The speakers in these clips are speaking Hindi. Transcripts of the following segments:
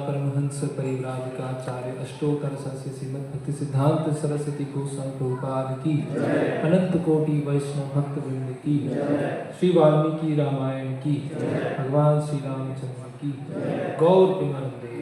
परमहंस परिव्राजकाचार्य अष्टोत्तर सरस्वती श्रीमद् भक्ति सिद्धांत सरस्वती गोस्वामी प्रभुपाद की अनंत कोटि वैष्णव भक्त वृंद की श्री वाल्मीकि रामायण की भगवान श्री रामचंद्र की गौर प्रेमानंदे।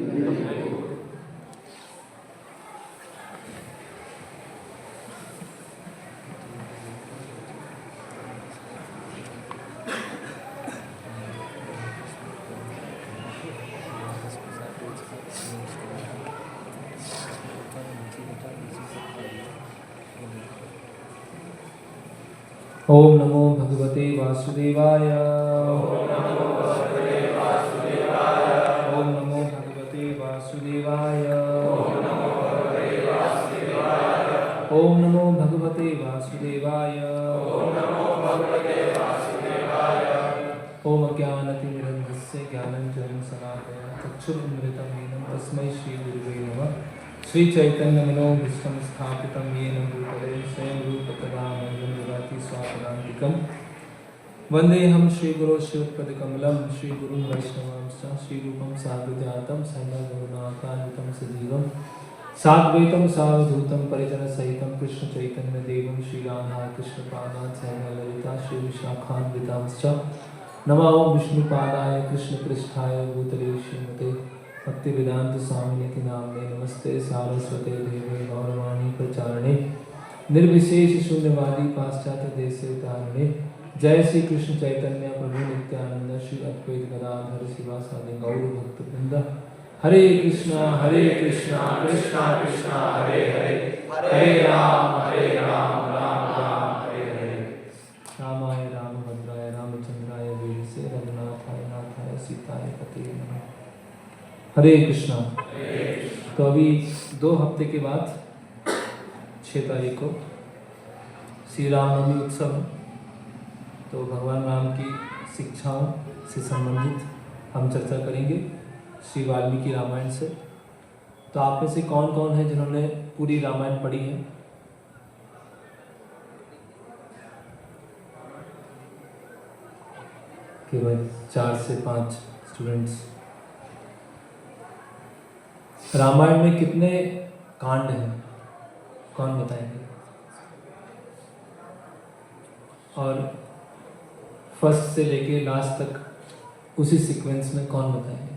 ओम नमो भगवते वासुदेवाय। ओम नमो भगवते वासुदेवाय। ओम नमो भगवते वासुदेवाय। ओम नमो भगवते वासुदेवाय। ओम ज्ञानतिमिरन्धस्य ज्ञानञ्जनं शलाकया चक्षुरुन्मिलितं येन तस्मै श्रीगुरुवे नमः। श्री चैतन्य मनोभीष्टं स्थापितं येन भूतले स्वयं रूप तदा मह्यं ददाति स्वापदान्तिकं। वन्देऽहं श्रीगुरो शिवपदकमलं श्रीगुरुं वैष्णवांश्च श्रीरूपं साग्रजातं सहगणरघुनाथान्वितं सजीवं साद्वैतं सावधूतं परिजनसहितं कृष्णचैतन्यदेवं श्रीराधा कृष्णपादान् सहगणललिता श्रीविशाखान्वितांश्च नमो विष्णुपादाय कृष्णपृष्ठाय भूतले श्रीमते भक्तिवेदांत स्वामिनिति नामिने नमस्ते सारस्वते देवे गौरवाणी प्रचारणे निर्विशेष शून्यवादी पाश्चात्य देशतारिणे। जय श्री कृष्ण चैतन्य प्रभु नित्यानंद श्री अद्वैत गदाधर शिवासादि गौर भक्तवृंद। हरे कृष्णा कृष्णा कृष्णा हरे हरे, हरे राम राम राम हरे हरे। रामाय रामभद्राय रामचंद्राय वेदसे रघुनाथाय नाथाय सीताय पते नमः। हरे कृष्णा। तो अभी 2 हफ्ते के बाद 6 तारीख को श्री रामनवमी उत्सव है। तो भगवान राम की शिक्षाओं से संबंधित हम चर्चा करेंगे श्री वाल्मीकि रामायण से। तो आप में से कौन कौन है जिन्होंने पूरी रामायण पढ़ी है? केवल 4 से 5 स्टूडेंट्स। रामायण में कितने कांड हैं, कौन बताएंगे? और फर्स्ट से लेके लास्ट तक उसी सीक्वेंस में कौन बताएंगे?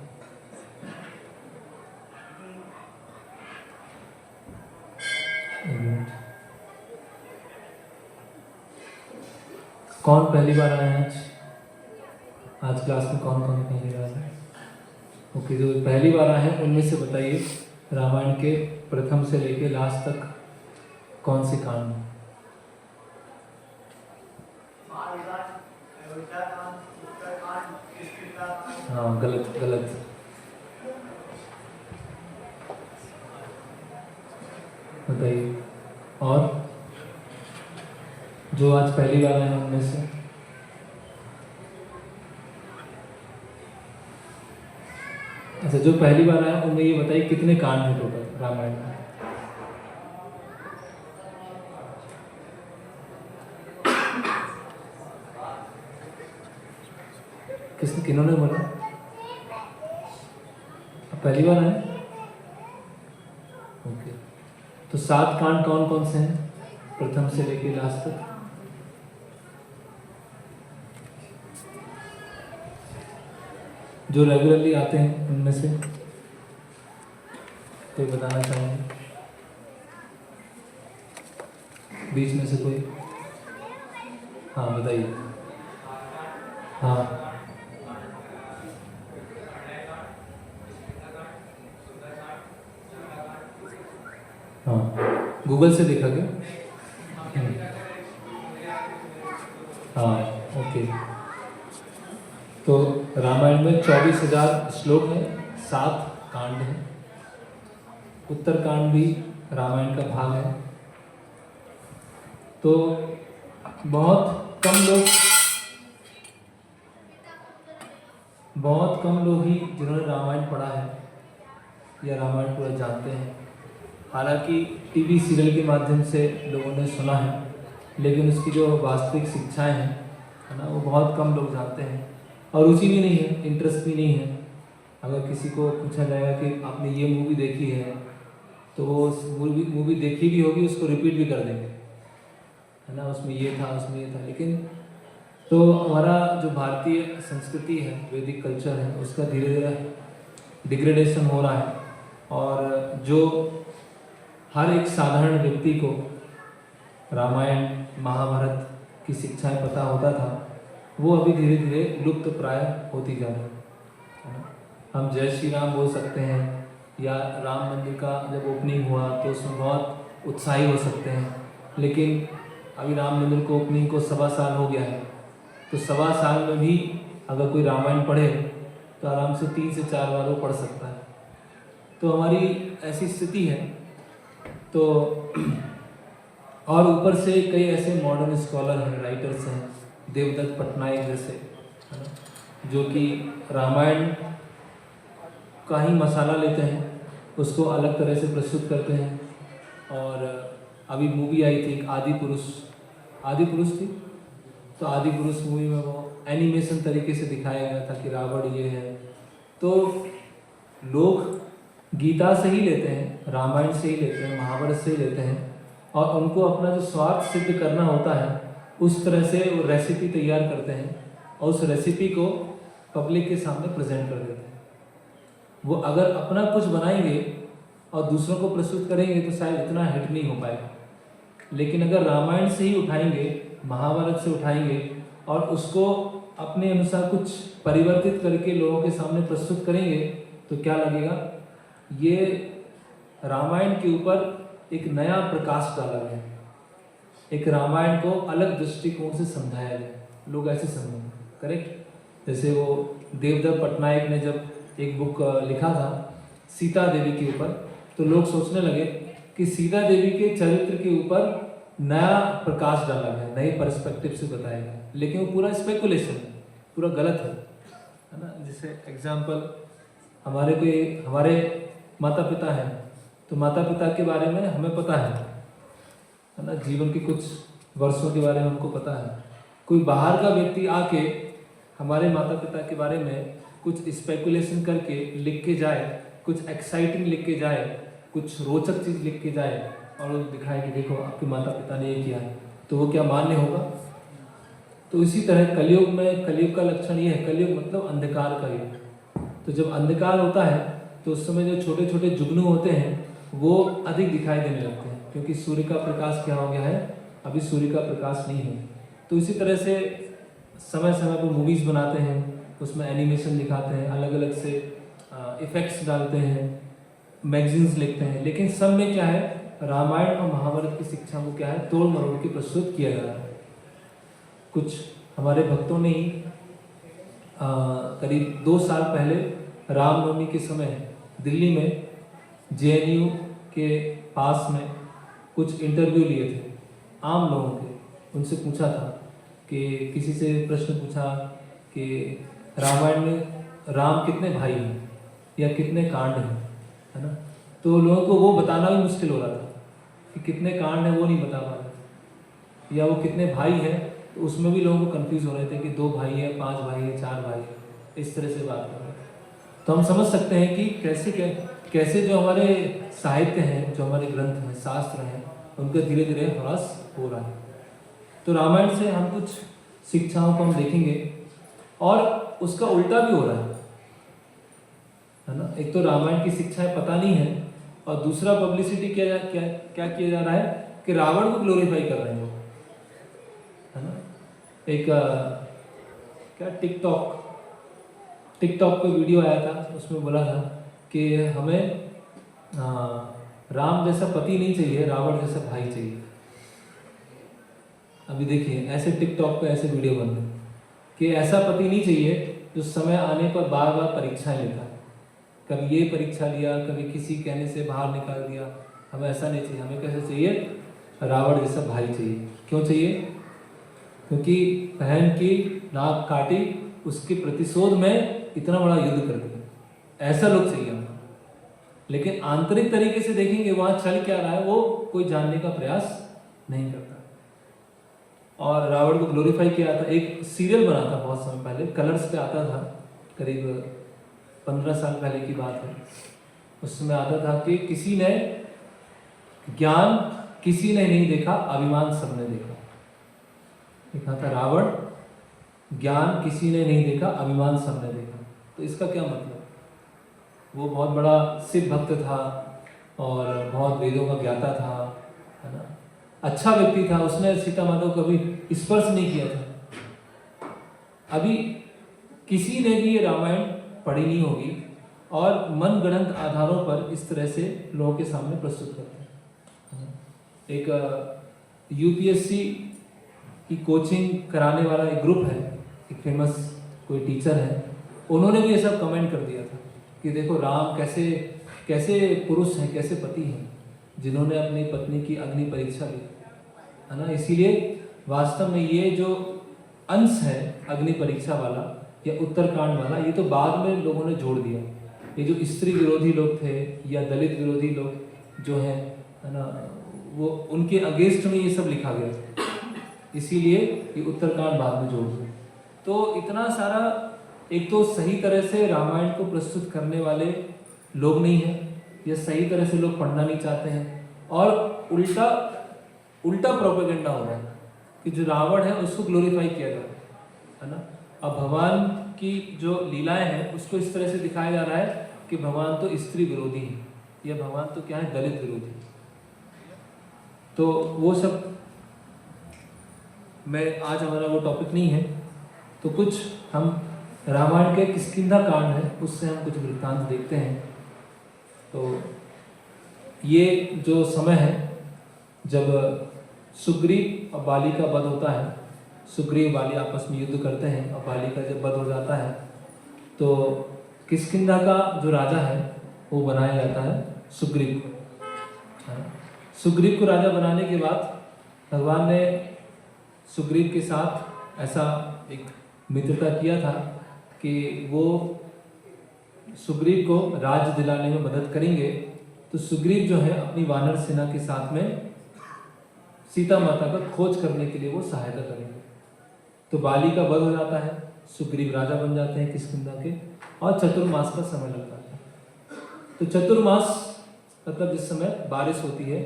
कौन पहली बार आया आज क्लास में? कौन कौन पहली बार आया? ओके, जो पहली बार आए हैं उनमें से बताइए रामायण के प्रथम से लेके लास्ट तक कौन सी कांड है? हाँ, गलत। बताइए। और जो आज पहली बार आए हैं उनमें से अच्छा, जो पहली बार आया उनमें ये बताइए कितने कांड हैं टोटल रामायण में? किन्होंने बोला? पहली बार आए? ओके, तो 7 कांड कौन कौन से हैं प्रथम से लेके लास्ट तक? जो रेगुलरली आते हैं उनमें से कोई बताना चाहेंगे? बीच में से कोई? हाँ बताइए। हाँ, गूगल से देखा क्या? हाँ, ओके। तो रामायण में 24,000 श्लोक हैं, 7 कांड हैं। उत्तरकांड भी रामायण का भाग है। तो बहुत कम लोग ही जिन्होंने रामायण पढ़ा है या रामायण पूरा जानते हैं। हालांकि टीवी सीरियल के माध्यम से लोगों ने सुना है, लेकिन उसकी जो वास्तविक शिक्षाएं हैं है ना, वो बहुत कम लोग जानते हैं और रुचि भी नहीं है, इंटरेस्ट भी नहीं है। अगर किसी को पूछा जाएगा कि आपने ये मूवी देखी है, तो वो उस मूवी देखी भी होगी, उसको रिपीट भी कर देंगे, है ना, उसमें ये था, उसमें ये था। लेकिन तो हमारा जो भारतीय संस्कृति है, वैदिक कल्चर है, उसका धीरे धीरे डिग्रेडेशन हो रहा है। और जो हर एक साधारण व्यक्ति को रामायण महाभारत की शिक्षाएं पता होता था, वो अभी धीरे धीरे लुप्त प्राय होती जा रही है। हम जय श्री राम बोल सकते हैं, या राम मंदिर का जब ओपनिंग हुआ तो उसमें बहुत उत्साही हो सकते हैं, लेकिन अभी राम मंदिर को ओपनिंग को 1.25 साल हो गया है। तो 1.25 साल में भी अगर कोई रामायण पढ़े तो आराम से 3 से 4 बार वो पढ़ सकता है। तो हमारी ऐसी स्थिति है। तो और ऊपर से कई ऐसे मॉडर्न स्कॉलर हैं, राइटर्स हैं, देवदत्त पटनायक जैसे, है ना, जो कि रामायण का ही मसाला लेते हैं, उसको अलग तरह से प्रस्तुत करते हैं। और अभी मूवी आई थी आदि पुरुष थी, तो आदि पुरुष मूवी में वो एनिमेशन तरीके से दिखाया गया था कि रावण ये है। तो लोग गीता से ही लेते हैं, रामायण से ही लेते हैं, महाभारत से ही लेते हैं, और उनको अपना जो स्वार्थ सिद्ध करना होता है उस तरह से वो रेसिपी तैयार करते हैं और उस रेसिपी को पब्लिक के सामने प्रेजेंट कर देते हैं। वो अगर अपना कुछ बनाएंगे और दूसरों को प्रस्तुत करेंगे तो शायद इतना हिट नहीं हो पाएगा, लेकिन अगर रामायण से ही उठाएंगे, महाभारत से उठाएंगे और उसको अपने अनुसार कुछ परिवर्तित करके लोगों के सामने प्रस्तुत करेंगे तो क्या लगेगा, ये रामायण के ऊपर एक नया प्रकाश डाला गया, एक रामायण को अलग दृष्टिकोण से समझाया गया, लोग ऐसे समझेंगे। करेक्ट। जैसे वो देवदत्त पटनायक ने जब एक बुक लिखा था सीता देवी के ऊपर, तो लोग सोचने लगे कि सीता देवी के चरित्र के ऊपर नया प्रकाश डाला गया, नए पर्सपेक्टिव से बताया गया, लेकिन वो पूरा स्पेकुलेशन है, पूरा गलत है ना। जैसे एग्जाम्पल, हमारे माता पिता हैं, तो माता पिता के बारे में हमें पता है ना, जीवन के कुछ वर्षों के बारे में हमको पता है। कोई बाहर का व्यक्ति आके हमारे माता पिता के बारे में कुछ स्पेकुलेशन करके लिख के जाए, कुछ एक्साइटिंग लिख के जाए, कुछ रोचक चीज़ लिख के जाए और दिखाए कि देखो आपके माता पिता ने ये किया है, तो वो क्या मान्य होगा? तो इसी तरह कलयुग में, कलयुग का लक्षण ये है, कलयुग मतलब अंधकार का युग। तो जब अंधकार होता है तो उस समय जो छोटे छोटे जुगनू होते हैं वो अधिक दिखाई देने लगते हैं, क्योंकि सूर्य का प्रकाश क्या हो गया है, अभी सूर्य का प्रकाश नहीं है। तो इसी तरह से समय समय पर मूवीज़ बनाते हैं, उसमें एनिमेशन दिखाते हैं, अलग अलग से इफ़ेक्ट्स डालते हैं, मैगजीन्स लिखते हैं, लेकिन सब में क्या है, रामायण और महाभारत की शिक्षा को क्या है, तोड़ मरोड़ के प्रस्तुत किया जा रहा है। कुछ हमारे भक्तों ने ही करीब 2 साल पहले रामनवमी के समय दिल्ली में JNU के पास में कुछ इंटरव्यू लिए थे आम लोगों के। उनसे पूछा था कि किसी से प्रश्न पूछा कि रामायण में राम कितने भाई हैं या कितने कांड हैं, है ना। तो लोगों को वो बताना भी मुश्किल हो रहा था कि कितने कांड हैं वो नहीं बता पा रहे, या वो कितने भाई हैं, तो उसमें भी लोगों को कंफ्यूज हो रहे थे कि 2 भाई हैं, 5 भाई हैं, 4 भाई हैं, इस तरह से बात कर रहे थे। तो हम समझ सकते हैं कि कैसे जो हमारे साहित्य हैं, जो हमारे ग्रंथ हैं, शास्त्र हैं, उनका धीरे धीरे ह्रास हो रहा है। तो रामायण से हम कुछ शिक्षाओं को हम देखेंगे और उसका उल्टा भी हो रहा है ना। एक तो रामायण की शिक्षाएं पता नहीं है, और दूसरा पब्लिसिटी क्या किया जा रहा है कि रावण को ग्लोरीफाई कर रहे हैं लोग, है ना। एक क्या टिकटॉक पे वीडियो आया था, उसमें बोला था कि हमें राम जैसा पति नहीं चाहिए, रावण जैसा भाई चाहिए। अभी देखिए ऐसे टिकटॉक पे ऐसे वीडियो बन रहे कि ऐसा पति नहीं चाहिए जो समय आने पर बार बार परीक्षाएं लेता है, कभी ये परीक्षा लिया, कभी किसी कहने से बाहर निकाल दिया। हमें ऐसा नहीं चाहिए, हमें कैसे चाहिए, रावण जैसा भाई चाहिए। क्यों चाहिए? क्योंकि बहन की नाक काटी, उसके प्रतिशोध में इतना बड़ा युद्ध कर दिया, ऐसा लोग चाहिए हमको। लेकिन आंतरिक तरीके से देखेंगे वहाँ चल क्या रहा है वो कोई जानने का प्रयास नहीं करता। और रावण को ग्लोरीफाई किया था। एक सीरियल बना था बहुत समय पहले, कलर्स पे आता था, करीब 15 साल पहले की बात है। उसमें आता था कि किसी ने ज्ञान किसी ने नहीं देखा, अभिमान सबने देखा। लिखा था रावण, ज्ञान किसी ने नहीं देखा, अभिमान सबने देखा। तो इसका क्या मतलब? वो बहुत बड़ा शिव भक्त था और बहुत वेदों का ज्ञाता था, है ना, अच्छा व्यक्ति था। उसने सीता माता को कभी स्पर्श नहीं किया था। अभी किसी ने भी ये रामायण पढ़ी नहीं होगी और मन गढ़ंत आधारों पर इस तरह से लोगों के सामने प्रस्तुत करते हैं। एक UPSC की कोचिंग कराने वाला एक ग्रुप है, एक फेमस कोई टीचर है, उन्होंने भी ये सब कमेंट कर दिया था कि देखो राम कैसे पुरुष हैं, कैसे पति हैं, जिन्होंने अपनी पत्नी की अग्नि परीक्षा ली, है ना। इसीलिए वास्तव में ये जो अंश है अग्नि परीक्षा वाला या उत्तरकांड वाला, ये तो बाद में लोगों ने जोड़ दिया। ये जो स्त्री विरोधी लोग थे या दलित विरोधी लोग जो हैं, है ना, वो उनके अगेंस्ट में ये सब लिखा गया, इसीलिए ये उत्तरकांड बाद में जोड़ दिया। तो इतना सारा, एक तो सही तरह से रामायण को प्रस्तुत करने वाले लोग नहीं हैं, या सही तरह से लोग पढ़ना नहीं चाहते हैं, और उल्टा प्रोपेगेंडा हो रहा है कि जो रावण है उसको ग्लोरीफाई किया जा रहा है ना। अब भगवान की जो लीलाएं हैं उसको इस तरह से दिखाया जा रहा है कि भगवान तो स्त्री विरोधी है, या भगवान तो क्या है, दलित विरोधी। तो वो सब मैं आज हमारा वो टॉपिक नहीं है। तो कुछ हम रामायण के किष्किंधा कांड है उससे हम कुछ वृत्तांत देखते हैं। तो ये जो समय है जब सुग्रीव और बाली का वध होता है, सुग्रीव बाली आपस में युद्ध करते हैं और बाली का जब वध हो जाता है तो किष्किंधा का जो राजा है वो बनाया जाता है सुग्रीव को। सुग्रीव को राजा बनाने के बाद भगवान ने सुग्रीव के साथ ऐसा एक मित्रता किया था कि वो सुग्रीव को राज्य दिलाने में मदद करेंगे। तो सुग्रीव जो है अपनी वानर सेना के साथ में सीता माता का खोज करने के लिए वो सहायता करेंगे। तो बाली का वध हो जाता है, सुग्रीव राजा बन जाते हैं किष्किंधा के, और चतुर्मास का समय लग जाता है। तो चतुर्मास मतलब जिस समय बारिश होती है,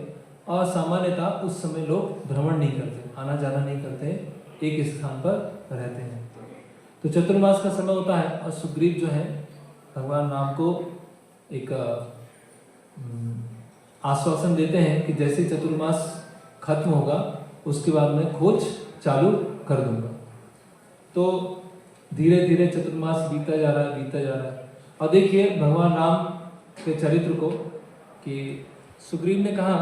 और सामान्यतः उस समय लोग भ्रमण नहीं करते, आना जाना नहीं करते, एक स्थान पर रहते हैं। तो चतुर्मास का समय होता है और सुग्रीव जो है भगवान राम को एक आश्वासन देते हैं कि जैसे चतुर्मास खत्म होगा उसके बाद मैं खोज चालू कर दूंगा। तो धीरे धीरे चतुर्मास बीता जा रहा है, बीता जा रहा है। और देखिए भगवान राम के चरित्र को कि सुग्रीव ने कहा,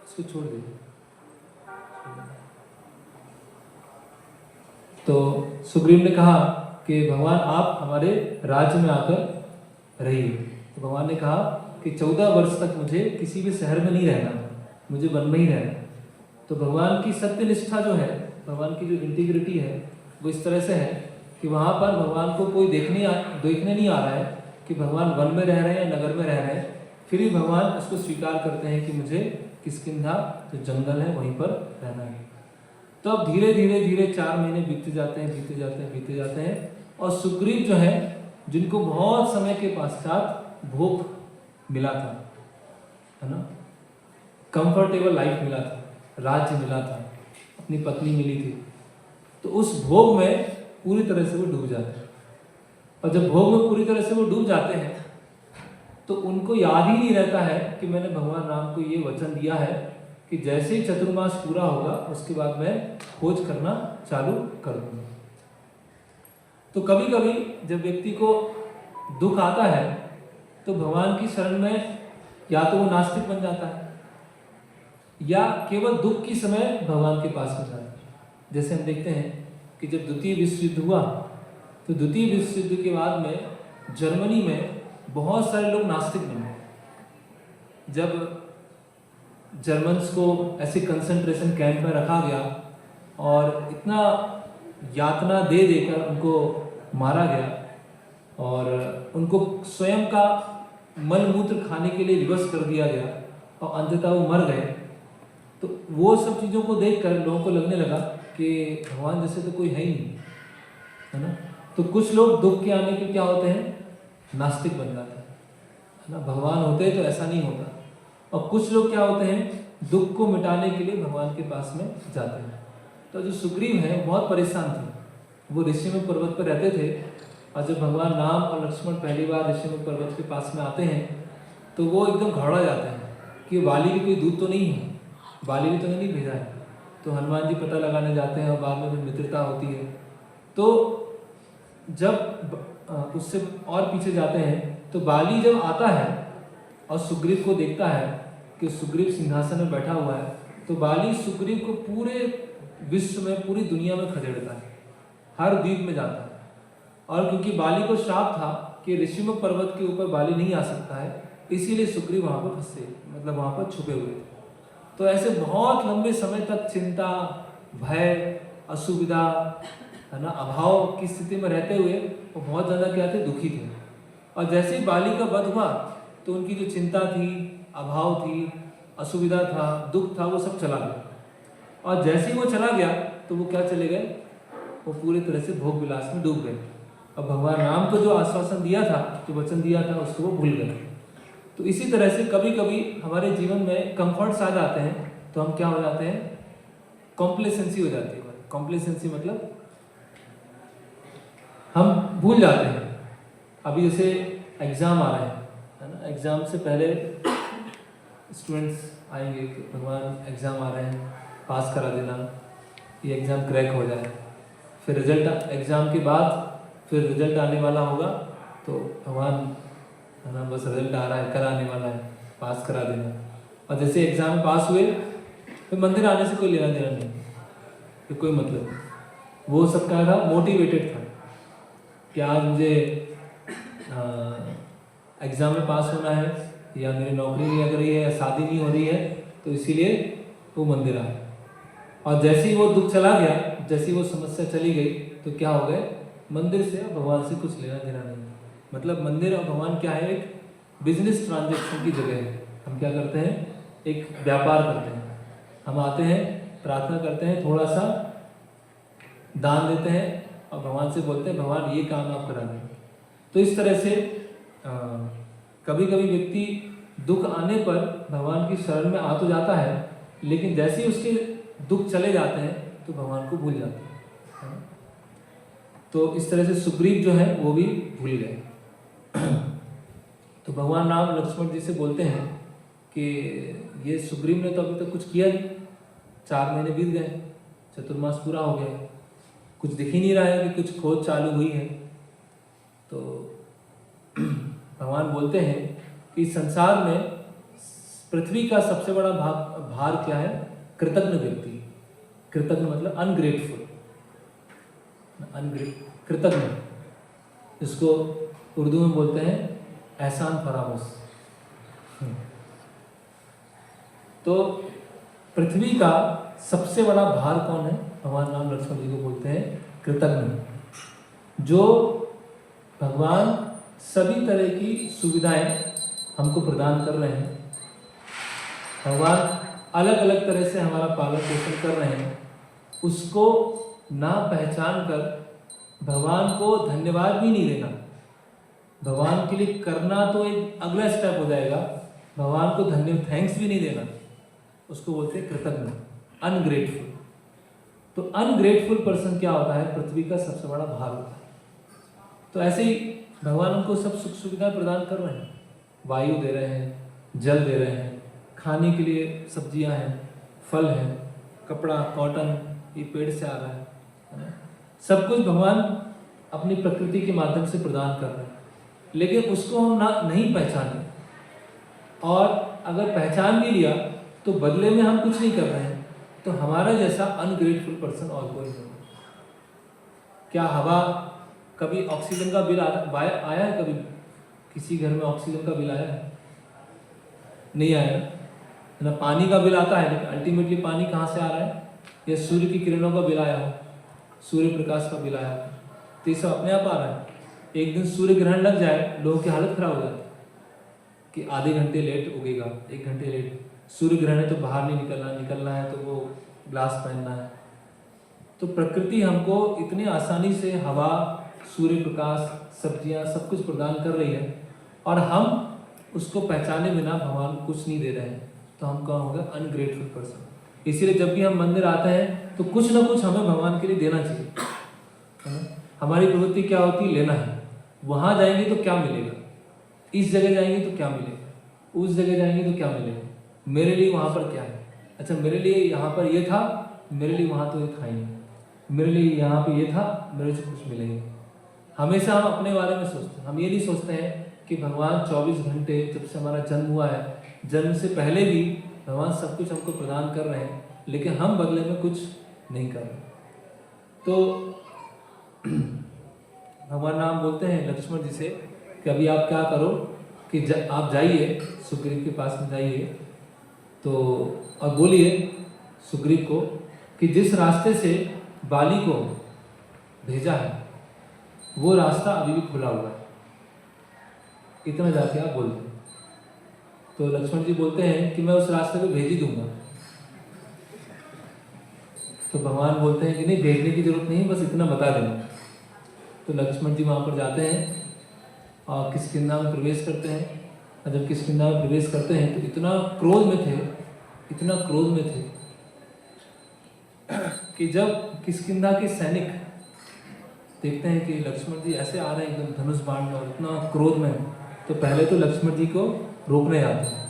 इसको छोड़ दीजिए। तो सुग्रीव ने कहा कि भगवान आप हमारे राज्य में आकर रहिए। तो भगवान ने कहा कि 14 वर्ष तक मुझे किसी भी शहर में नहीं रहना, मुझे वन में ही रहना। तो भगवान की सत्यनिष्ठा जो है, भगवान की जो इंटीग्रिटी है वो इस तरह से है कि वहाँ पर भगवान को कोई देखने नहीं आ रहा है कि भगवान वन में रह रहे हैं या नगर में रह रहे हैं, फिर भी भगवान उसको स्वीकार करते हैं कि मुझे किष्किंधा जो जंगल है वहीं पर रहना है। तो अब धीरे धीरे धीरे 4 महीने बीते जाते हैं, बीते जाते हैं, बीते जाते हैं, और सुग्रीव जो है जिनको बहुत समय के पश्चात भोग मिला था, है ना, कंफर्टेबल लाइफ मिला था, राज्य मिला था, अपनी पत्नी मिली थी, तो उस भोग में पूरी तरह से वो डूब जाते हैं। और जब भोग में पूरी तरह से वो डूब जाते हैं तो उनको याद ही नहीं रहता है कि मैंने भगवान राम को ये वचन दिया है कि जैसे ही चतुर्मास पूरा होगा उसके बाद मैं खोज करना चालू कर दूंगा। तो कभी कभी जब व्यक्ति को दुख आता है तो भगवान की शरण में या तो वो नास्तिक बन जाता है या केवल दुख की समय भगवान के पास में जाता है। जैसे हम देखते हैं कि जब द्वितीय विश्व युद्ध हुआ तो द्वितीय विश्व युद्ध के बाद में जर्मनी में बहुत सारे लोग नास्तिक बने। जब जर्मन्स को ऐसे कंसंट्रेशन कैंप में रखा गया और इतना यातना दे देकर उनको मारा गया और उनको स्वयं का मल मूत्र खाने के लिए विवश कर दिया गया और अंततः वो मर गए, तो वो सब चीज़ों को देखकर लोगों को लगने लगा कि भगवान जैसे तो कोई है ही नहीं, है ना। तो कुछ लोग दुख के आने के क्या होते हैं, नास्तिक बन जाते हैं, है ना। भगवान होते तो ऐसा नहीं होता। और कुछ लोग क्या होते हैं, दुख को मिटाने के लिए भगवान के पास में जाते हैं। तो जो सुग्रीव हैं बहुत परेशान थे, वो ऋषिमुख पर्वत पर रहते थे, और जब भगवान राम और लक्ष्मण पहली बार ऋषिमुख पर्वत के पास में आते हैं तो वो एकदम घबरा जाते हैं कि बाली भी कोई दूत तो नहीं है, बाली भी तो नहीं भेजा है। तो हनुमान जी पता लगाने जाते हैं और बाद में मित्रता होती है। तो जब उससे और पीछे जाते हैं तो बाली जब आता है और सुग्रीव को देखता है कि सुग्रीव सिंहासन में बैठा हुआ है, तो बाली सुग्रीव को पूरे विश्व में, पूरी दुनिया में खदेड़ता है, हर द्वीप में जाता है। और क्योंकि बाली को श्राप था कि ऋषिमुख पर्वत के ऊपर बाली नहीं आ सकता है, इसीलिए सुग्रीव वहाँ पर फंसे, मतलब वहाँ पर छुपे हुए थे। तो ऐसे बहुत लंबे समय तक चिंता, भय, असुविधा, है ना, अभाव की स्थिति में रहते हुए वो बहुत ज़्यादा क्या थे, दुखी थे। और जैसे ही बाली का वध हुआ तो उनकी जो चिंता थी, अभाव थी, असुविधा था, दुख था, वो सब चला गया। और जैसे ही वो चला गया तो वो क्या चले गए, वो पूरी तरह से भोग विलास में डूब गए। और भगवान राम को जो आश्वासन दिया था, जो वचन दिया था, उसको वो भूल गए। तो इसी तरह से कभी कभी हमारे जीवन में कंफर्ट्स आ जाते हैं तो हम क्या हो जाते हैं, कॉम्प्लेसेंसी हो जाती है। कॉम्प्लेसेंसी मतलब हम भूल जाते हैं। अभी जैसे एग्ज़ाम आ रहे हैं, है ना, एग्ज़ाम से पहले स्टूडेंट्स आएंगे कि भगवान एग्ज़ाम आ रहे हैं, पास करा देना, ये एग्ज़ाम क्रैक हो जाए। फिर रिजल्ट, एग्ज़ाम के बाद फिर रिजल्ट आने वाला होगा तो भगवान, है ना, बस रिजल्ट आ रहा है, कल आने वाला है, पास करा देना। और जैसे एग्ज़ाम पास हुए फिर मंदिर आने से कोई लेना देना नहीं, फिर कोई मतलब नहीं। वो सब क्या था, मोटिवेटेड था कि आज मुझे एग्ज़ाम में पास होना है, या मेरी नौकरी नहीं लग रही है, या शादी नहीं हो रही है, तो इसीलिए वो मंदिर आए। और जैसे ही वो दुख चला गया, जैसी वो समस्या चली गई, तो क्या हो गए, मंदिर से भगवान से कुछ लेना देना नहीं। मतलब मंदिर और भगवान क्या है, एक बिजनेस ट्रांजैक्शन की जगह है। हम क्या करते हैं, एक व्यापार करते हैं। हम आते हैं, प्रार्थना करते हैं, थोड़ा सा दान देते हैं और भगवान से बोलते हैं भगवान ये काम आप करा दें। तो इस तरह से कभी कभी व्यक्ति दुख आने पर भगवान की शरण में आ तो जाता है, लेकिन जैसे ही उसके दुख चले जाते हैं तो भगवान को भूल जाते हैं। तो इस तरह से सुग्रीव जो है वो भी भूल गए। तो भगवान राम लक्ष्मण जी से बोलते हैं कि ये सुग्रीव ने तो अभी तक कुछ किया नहीं, 4 महीने बीत गए, चतुर्मास पूरा हो गया, कुछ दिख ही नहीं रहा है कि कुछ खोज चालू हुई है। तो भगवान बोलते हैं कि संसार में पृथ्वी का सबसे बड़ा भार क्या है, कृतज्ञ व्यक्ति। कृतज्ञ मतलब अनग्रेटफुल, कृतज्ञ, इसको उर्दू में बोलते हैं एहसान फरामोश। तो पृथ्वी का सबसे बड़ा भार कौन है, भगवान राम लक्ष्मण जी को बोलते हैं कृतज्ञ। जो भगवान सभी तरह की सुविधाएं हमको प्रदान कर रहे हैं, भगवान अलग अलग तरह से हमारा पालन पोषण कर रहे हैं, उसको ना पहचान कर भगवान को धन्यवाद भी नहीं देना, भगवान के लिए करना तो एक अगला स्टेप हो जाएगा, भगवान को थैंक्स भी नहीं देना, उसको बोलते हैं कृतज्ञ, अनग्रेटफुल। तो अनग्रेटफुल पर्सन क्या होता है, पृथ्वी का सबसे बड़ा भार होता है। तो ऐसे ही भगवान उनको सब सुख सुविधा प्रदान कर रहे हैं, वायु दे रहे हैं, जल दे रहे हैं, खाने के लिए सब्जियां हैं, फल हैं, कपड़ा कॉटन ये पेड़ से आ रहा है, सब कुछ भगवान अपनी प्रकृति के माध्यम से प्रदान कर रहे हैं। लेकिन उसको हम नहीं पहचाने, और अगर पहचान भी लिया तो बदले में हम कुछ नहीं कर रहे हैं, तो हमारा जैसा अनग्रेटफुल पर्सन और कोई नहीं। क्या हवा, कभी ऑक्सीजन का बिल आया है, कभी किसी घर में ऑक्सीजन का बिल आया है? नहीं आया ना। पानी का बिल आता है, लेकिन अल्टीमेटली पानी कहाँ से आ रहा है, या सूर्य की किरणों का बिल आया हो, सूर्य प्रकाश का बिल आया हो, तो ये सब अपने आप आ रहा है। एक दिन सूर्य ग्रहण लग जाए, लोगों की हालत खराब हो जाती है कि आधे घंटे लेट उगेगा, 1 घंटे लेट, सूर्य ग्रहण है तो बाहर नहीं निकलना है तो वो ग्लास पहनना है। तो प्रकृति हमको इतनी आसानी से हवा, सूर्य प्रकाश, सब्जियां सब कुछ प्रदान कर रही है, और हम उसको पहचाने बिना भगवान को कुछ नहीं दे रहे हैं, तो हम कौन होगा, अनग्रेटफुल पर्सन। इसीलिए जब भी हम मंदिर आते हैं तो कुछ ना कुछ हमें भगवान के लिए देना चाहिए। हमारी प्रवृत्ति क्या होती है, लेना है। वहां जाएंगे तो क्या मिलेगा, इस जगह जाएंगे तो क्या मिलेगा, उस जगह जाएंगे तो क्या मिलेगा, मेरे लिए वहां पर क्या है, अच्छा मेरे लिए यहाँ पर ये था, मेरे लिए वहां तो ये था ही नहीं, मेरे लिए यहाँ पे ये था, मेरे से कुछ मिलेगा। हमेशा हम अपने बारे में सोचते हैं, हम ये नहीं सोचते हैं कि भगवान 24 घंटे जब से हमारा जन्म हुआ है, जन्म से पहले भी भगवान सब कुछ हमको प्रदान कर रहे हैं, लेकिन हम बदले में कुछ नहीं कर रहे। तो भगवान राम बोलते हैं लक्ष्मण जी से कि अभी आप क्या करो कि आप जाइए, सुग्रीव के पास में जाइए, तो और बोलिए सुग्रीव को कि जिस रास्ते से बाली को भेजा है वो रास्ता अभी भी खुला हुआ है, इतना जाके आप बोल दें। तो लक्ष्मण जी बोलते हैं कि मैं उस रास्ते को भेज ही दूंगा। तो भगवान बोलते हैं कि नहीं, भेजने की जरूरत नहीं, बस इतना बता देना। तो लक्ष्मण जी वहाँ पर जाते हैं और किष्किंधा में प्रवेश करते हैं, और जब किष्किंधा में प्रवेश करते हैं तो इतना क्रोध में थे, इतना क्रोध में थे कि जब किष्किंधा के सैनिक देखते हैं कि लक्ष्मण जी ऐसे आ रहे हैं एकदम धनुष बाण में और इतना क्रोध में, तो पहले तो लक्ष्मण जी को रोकने आते हैं,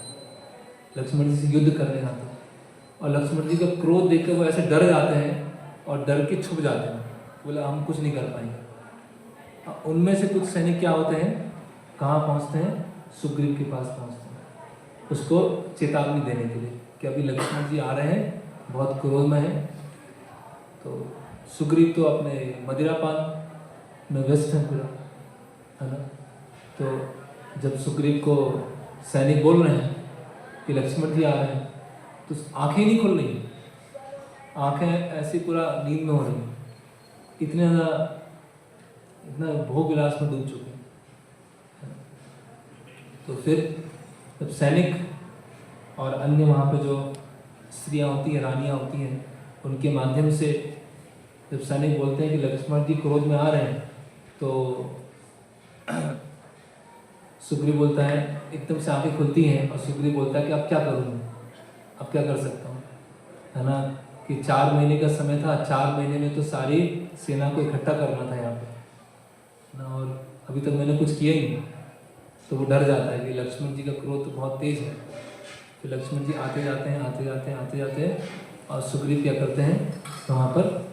लक्ष्मण जी से युद्ध करने आते हैं, और लक्ष्मण जी का क्रोध देखकर वो ऐसे डर जाते हैं और डर के छुप जाते हैं, बोला हम कुछ नहीं कर पाएंगे। उनमें से कुछ सैनिक क्या होते हैं, कहाँ पहुँचते हैं, सुग्रीव के पास पहुँचते हैं उसको चेतावनी देने के लिए कि अभी लक्ष्मण जी आ रहे हैं, बहुत क्रोध में हैं। तो सुग्रीव तो अपने मदिरापान में व्यस्त हैं पूरा, है ना। तो जब सुग्रीव को सैनिक बोल रहे हैं कि लक्ष्मण जी आ रहे हैं, तो आंखें नहीं खुल रही, आंखें ऐसी पूरा नींद में हो रही, इतने ज़्यादा, इतना भोग विलास में डूब चुके हैं। तो फिर जब सैनिक और अन्य वहाँ पे जो स्त्रियाँ होती हैं, रानियाँ होती हैं, उनके माध्यम से जब सैनिक बोलते हैं कि लक्ष्मण जी क्रोध में आ रहे हैं, तो सुग्रीव बोलता है, एकदम से आंखें खुलती हैं और सुग्रीव बोलता है कि अब क्या करूँ मैं, अब क्या कर सकता हूँ, है ना, कि 4 महीने का समय था, 4 महीने में तो सारी सेना को इकट्ठा करना था यहाँ पे ना, और अभी तक मैंने कुछ किया ही नहीं। तो वो डर जाता है कि लक्ष्मण जी का क्रोध तो बहुत तेज है। फिर लक्ष्मण जी आते जाते हैं, आते जाते हैं, आते जाते हैं, और सुग्रीव क्या करते हैं, वहाँ पर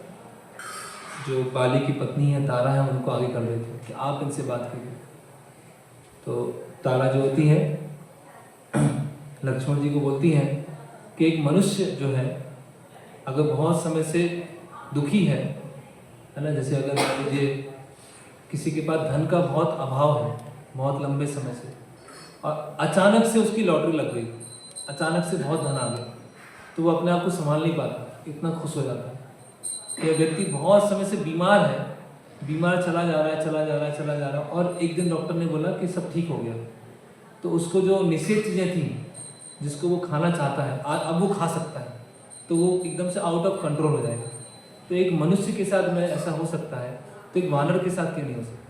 जो बाली की पत्नी है तारा है, उनको आगे कर देते हैं कि आप इनसे बात कीजिए। तो तारा जो होती है लक्ष्मण जी को बोलती हैं कि एक मनुष्य जो है अगर बहुत समय से दुखी है ना, जैसे अगर मान लीजिए किसी के पास धन का बहुत अभाव है बहुत लंबे समय से, और अचानक से उसकी लॉटरी लग गई, अचानक से बहुत धन आ गया, तो वो अपने आप को संभाल नहीं पाता, इतना खुश हो जाता है। कि व्यक्ति बहुत समय से बीमार है, बीमार चला जा रहा है, चला जा रहा है, चला जा रहा है, और एक दिन डॉक्टर ने बोला कि सब ठीक हो गया, तो उसको जो निषेध चीज़ें थी जिसको वो खाना चाहता है अब वो खा सकता है, तो वो एकदम से आउट ऑफ कंट्रोल हो जाएगा। तो एक मनुष्य के साथ में ऐसा हो सकता है, तो एक वानर के साथ क्यों नहीं हो सकता?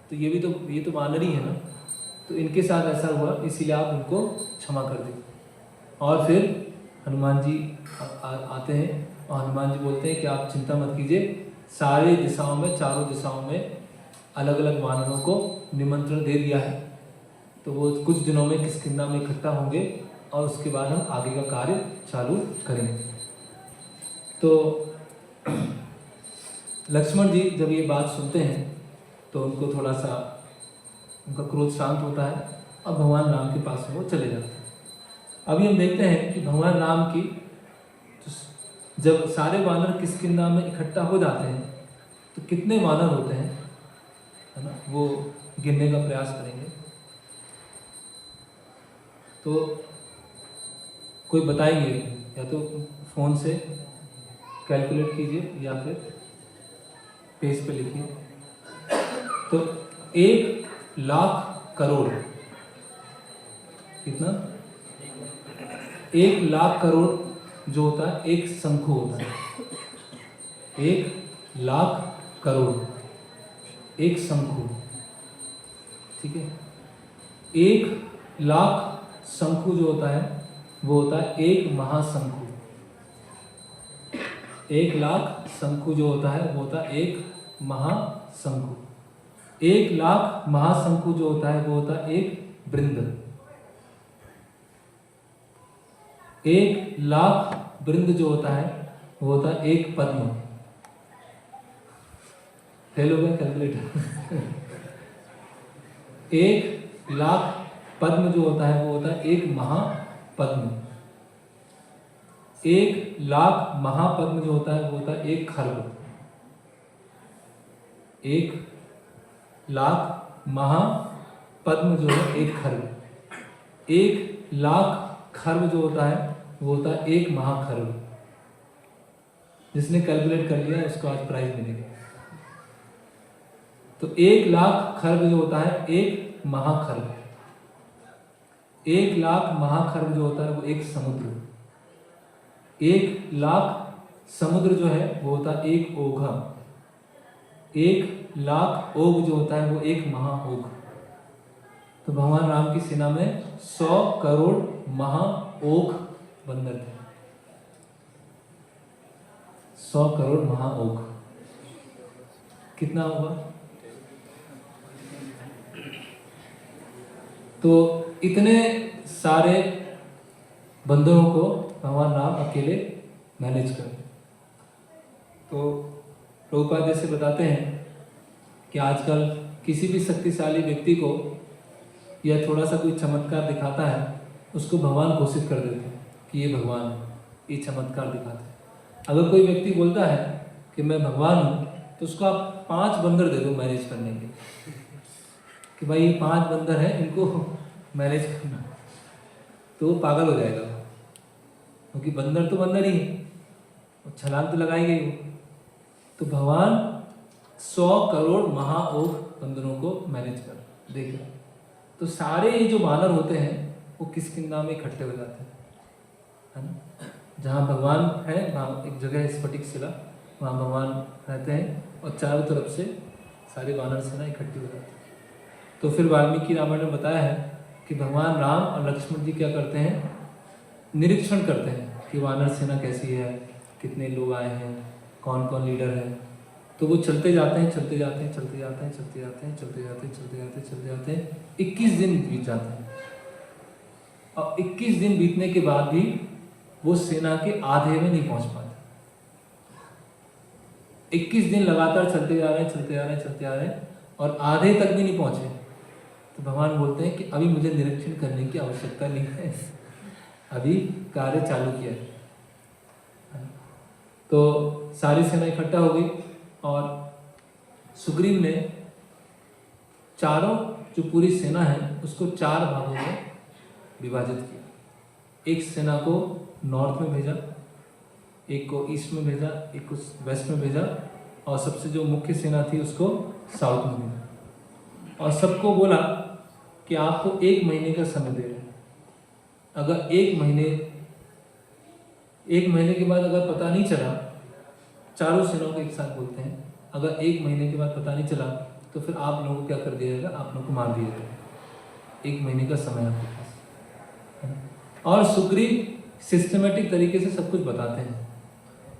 तो ये तो वानर ही है ना, तो इनके साथ ऐसा हुआ, इसीलिए आप उनको क्षमा कर दें। और फिर हनुमान जी आते हैं और हनुमान जी बोलते हैं कि आप चिंता मत कीजिए, सारे दिशाओं में, चारों दिशाओं में अलग अलग वानरों को निमंत्रण दे दिया है, तो वो कुछ दिनों में किष्किंधा में इकट्ठा होंगे और उसके बाद हम आगे का कार्य चालू करेंगे। तो लक्ष्मण जी जब ये बात सुनते हैं तो उनको थोड़ा सा उनका क्रोध शांत होता है और भगवान राम के पास में वो चले जाते हैं। अभी हम देखते हैं कि भगवान राम की जब सारे वानर किष्किंधा में इकट्ठा हो जाते हैं तो कितने वानर होते हैं, है ना, वो गिनने का प्रयास करेंगे। तो कोई बताएंगे, या तो फ़ोन से कैलकुलेट कीजिए या फिर पेज पे लिखिए। तो 1,00,000 करोड़, कितना? 1,00,000 करोड़ जो होता है एक शंखु होता है। 1,00,000 करोड़ एक शंखु, ठीक है। 1,00,000 शंखु जो होता है वो होता है एक महाशंखु। 1,00,000 शंखु जो होता है वो होता है एक महाशंखु। 1,00,000 महाशंखु जो होता है वो होता है एक वृंद। 1,00,000 वृंद जो होता है वो होता है एक पद्म। फेल हो गया कैलकुलेटर। 1,00,000 पद्म जो होता है वो होता है एक महापद्म। 1,00,000 महापद्म जो होता है वो होता है एक खर्व। 1,00,000 महापद्म जो है एक खर्व। 1,00,000 खर्व जो होता है वो होता है एक महाखर्व। जिसने कैलकुलेट कर लिया उसको आज प्राइज मिलेगा। तो 1,00,000 खर्व जो होता है एक महाखर्व। 1,00,000 महाखर्व जो होता है वो एक समुद्र। 1,00,000 समुद्र जो है वो होता है एक ओघा। 1,00,000 ओघ जो होता है वो एक महाओघ। तो भगवान राम की सेना में 100 करोड़ महाओघ बंदर थे। 100 करोड़ महाओघ। कितना हुआ? तो इतने सारे बंदरों को भगवान राम अकेले मैनेज कर। तो प्रभुपाद जैसे बताते हैं कि आजकल किसी भी शक्तिशाली व्यक्ति को या थोड़ा सा कोई चमत्कार दिखाता है, उसको भगवान घोषित कर देते हैं कि ये भगवान है, ये चमत्कार दिखाते हैं। अगर कोई व्यक्ति बोलता है कि मैं भगवान हूँ, तो उसको आप 5 बंदर दे दो मैनेज करने के, कि भाई ये 5 बंदर हैं, इनको मैनेज करना, तो वो पागल हो जाएगा, क्योंकि बंदर तो बंदर ही है, छलांग तो लगाएंगे वो। तो भगवान 100 करोड़ महाओघ बंदरों को मैनेज कर देगा। तो सारे ये जो वानर होते हैं वो किस किंगडम में इकट्ठे हो जाते हैं, है ना? जहाँ भगवान है वहाँ एक जगह है स्फटिक शिला, वहाँ भगवान रहते हैं और चारों तरफ से सारे वानर सेना इकट्ठी हो जाती है। तो फिर वाल्मीकि रामायण में बताया है कि भगवान राम और लक्ष्मण जी क्या करते हैं, निरीक्षण करते हैं कि वानर सेना कैसी है, कितने लोग आए हैं, कौन कौन लीडर है। तो वो चलते जाते हैं, चलते जाते हैं, चलते जाते हैं, चलते जाते हैं, चलते जाते हैं, चलते जाते हैं, चलते जाते हैं, 21 दिन बीत जाते हैं। और 21 दिन बीतने के बाद भी वो सेना के आधे में नहीं पहुंच पाते। 21 दिन लगातार चलते जा रहे हैं, चलते जा रहे हैं, चलते जा रहे हैं, और आधे तक भी नहीं पहुंचे। तो भगवान बोलते हैं कि अभी मुझे निरीक्षण करने की आवश्यकता नहीं है, अभी कार्य चालू किया है। तो सारी सेना इकट्ठा हो गई और सुग्रीव ने चारों जो पूरी सेना है उसको 4 भागों में विभाजित किया। एक सेना को नॉर्थ में भेजा, एक को ईस्ट में भेजा, एक को वेस्ट में भेजा, और सबसे जो मुख्य सेना थी उसको साउथ में भेजा। और सबको बोला कि आपको 1 महीने का समय दे रहे हैं। अगर 1 महीने के बाद अगर पता नहीं चला, चारों सेनाओं को एक साथ बोलते हैं, अगर 1 महीने के बाद पता नहीं चला तो फिर आप लोगों को क्या कर दिया जाएगा, आप लोगों को मार दिया जाएगा। 1 महीने का समय आपके पास। और सुग्रीव सिस्टमेटिक तरीके से सब कुछ बताते हैं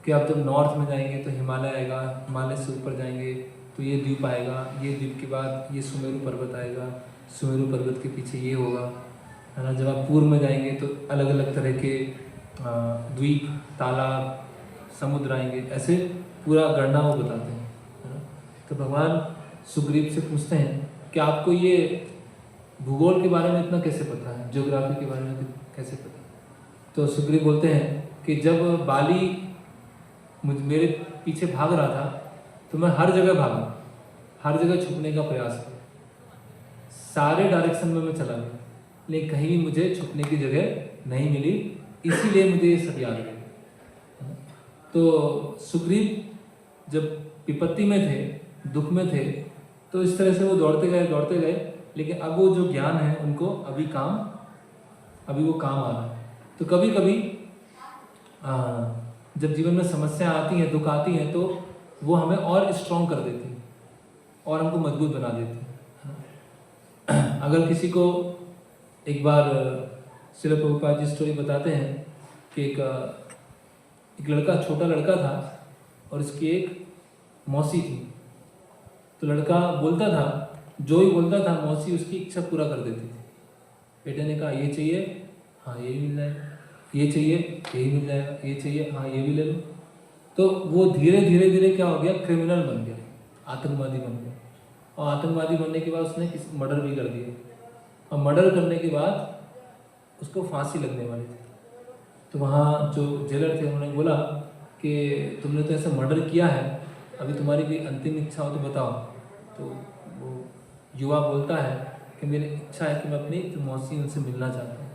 कि आप जब नॉर्थ में जाएंगे तो हिमालय आएगा, हिमालय से ऊपर जाएंगे तो ये द्वीप आएगा, ये द्वीप के बाद ये सुमेरु पर्वत आएगा, सुमेरु पर्वत के पीछे ये होगा, है ना। जब आप पूर्व में जाएंगे तो अलग अलग तरह के द्वीप, तालाब, समुद्र आएंगे, ऐसे पूरा गणना वो बताते हैं, है ना। तो भगवान सुग्रीव से पूछते हैं कि आपको ये भूगोल के बारे में इतना कैसे पता है, ज्योग्राफी के बारे में कैसे पता है? तो सुग्रीव बोलते हैं कि जब बाली मेरे पीछे भाग रहा था तो मैं हर जगह भागा, हर जगह छुपने का प्रयास किया, सारे डायरेक्शन में मैं चला गया, लेकिन कहीं भी मुझे छुपने की जगह नहीं मिली, इसीलिए मुझे ये सब याद है। तो सुग्रीव जब विपत्ति में थे, दुख में थे, तो इस तरह से वो दौड़ते गए, लेकिन अब वो जो ज्ञान है उनको अभी वो काम आ रहा है। तो कभी कभी जब जीवन में समस्या आती हैं, दुख आती हैं, तो वो हमें और स्ट्रॉन्ग कर देती है और हमको मजबूत बना देती है। अगर किसी को एक बार श्रील प्रभुपाद जी स्टोरी बताते हैं कि एक लड़का, छोटा लड़का था और उसकी एक मौसी थी। तो लड़का बोलता था, जो ही बोलता था मौसी उसकी इच्छा पूरा कर देती थी। बेटे ने कहा ये चाहिए, हाँ ये भी मिल जाएगा, ये चाहिए, यही मिल जाएगा, ये चाहिए, हाँ ये भी ले लो। तो वो धीरे धीरे क्या हो गया, क्रिमिनल बन गया, आतंकवादी बन गया। और आतंकवादी बनने के बाद उसने मर्डर भी कर दिया, और मर्डर करने के बाद उसको फांसी लगने वाली थी। तो वहाँ जो जेलर थे उन्होंने बोला कि तुमने तो ऐसा मर्डर किया है, अभी तुम्हारी कोई अंतिम इच्छा हो तो बताओ। तो वो युवा बोलता है कि मेरी इच्छा है कि मैं अपनी मौसी उनसे मिलना चाहता हूँ।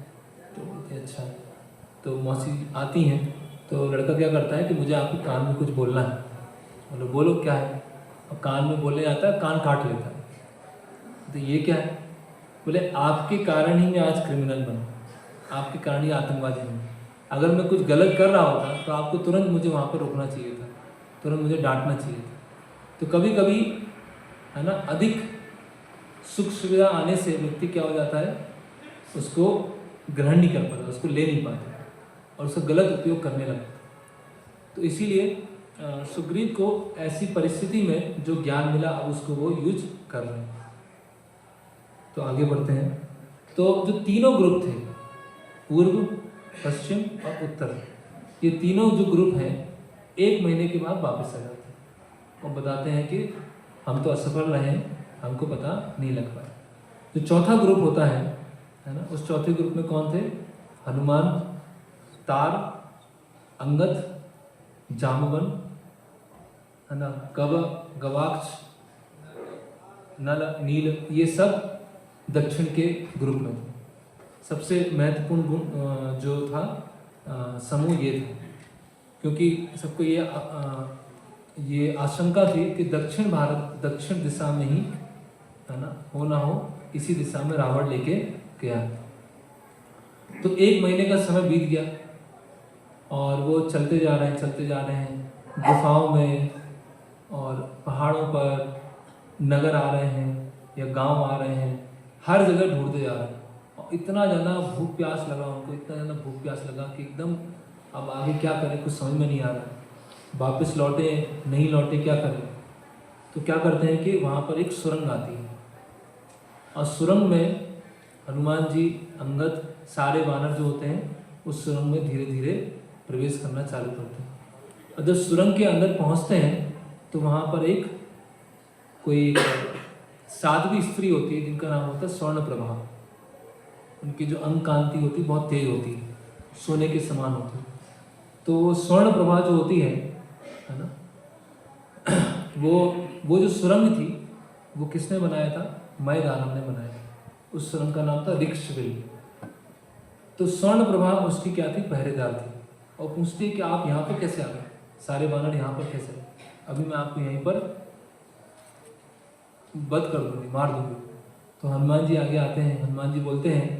तो बोलते अच्छा है। तो मौसी आती हैं, तो लड़का क्या करता है कि मुझे आपके कान में कुछ बोलना है। बोलो बोलो क्या है, और कान में बोलने आता है, कान काट लेता है। तो ये क्या है, बोले आपके कारण ही मैं आज क्रिमिनल बना, आपके कारण ही आतंकवादी बना। अगर मैं कुछ गलत कर रहा होता तो आपको तुरंत मुझे वहाँ पर रोकना चाहिए था, तुरंत मुझे डांटना चाहिए था। तो कभी कभी, है ना, अधिक सुख सुविधा आने से व्यक्ति क्या हो जाता है, उसको ग्रहण नहीं कर पाता, उसको ले नहीं पाता और उसका गलत उपयोग करने लगता। तो इसीलिए सुग्रीव को ऐसी परिस्थिति में जो ज्ञान मिला अब उसको वो यूज कर रहे हैं। तो आगे बढ़ते हैं। तो जो तीनों ग्रुप थे, पूर्व, पश्चिम और उत्तर, ये तीनों जो ग्रुप हैं 1 महीने के बाद वापस आ जाते हैं और बताते हैं कि हम तो असफल रहे, हमको पता नहीं लग पाया। जो चौथा ग्रुप होता है ना, उस चौथे ग्रुप में कौन थे? हनुमान, तार, अंगद, जामवन, है ना, गवाक्ष, नल, नील, ये सब दक्षिण के ग्रुप में थे। सबसे महत्वपूर्ण गुण जो था समूह ये था, क्योंकि सबको ये आशंका थी कि दक्षिण भारत, दक्षिण दिशा में ही, है ना, हो ना हो इसी दिशा में रावण लेके गया। तो 1 महीने का समय बीत गया और वो चलते जा रहे हैं गुफाओं में और पहाड़ों पर, नगर आ रहे हैं या गांव आ रहे हैं, हर जगह ढूंढते जा रहे हैं। और इतना ज़्यादा भूख प्यास लगा उनको, इतना ज़्यादा भूख प्यास लगा कि एकदम अब आगे क्या करें, कुछ समझ में नहीं आ रहा। वापस लौटे नहीं लौटे, क्या करें? तो क्या करते हैं कि वहाँ पर एक सुरंग आती है और सुरंग में हनुमान जी, अंगद, सारे वानर जो होते हैं उस सुरंग में धीरे धीरे प्रवेश करना चालू करते हैं। और जब सुरंग के अंदर पहुँचते हैं तो वहाँ पर कोई साध्वी स्त्री होती है जिनका नाम होता है स्वर्ण प्रभा। उनकी जो अंग कांति होती है बहुत तेज होती है, सोने के समान होती है। तो स्वर्ण प्रभा जो होती है ना, वो जो सुरंग थी वो किसने बनाया था? मय दानव ने बनाया था। उस सुरंग का नाम था ऋक्षविल। तो स्वर्ण प्रभा उसकी क्या थी? पहरेदार थी। और पूछती है कि आप यहाँ पर कैसे आ गए, सारे वानर यहाँ पर कैसे आए? अभी मैं आपको यहीं पर वध कर दूंगी, मार दूंगी। तो हनुमान जी आगे आते हैं। हनुमान जी बोलते हैं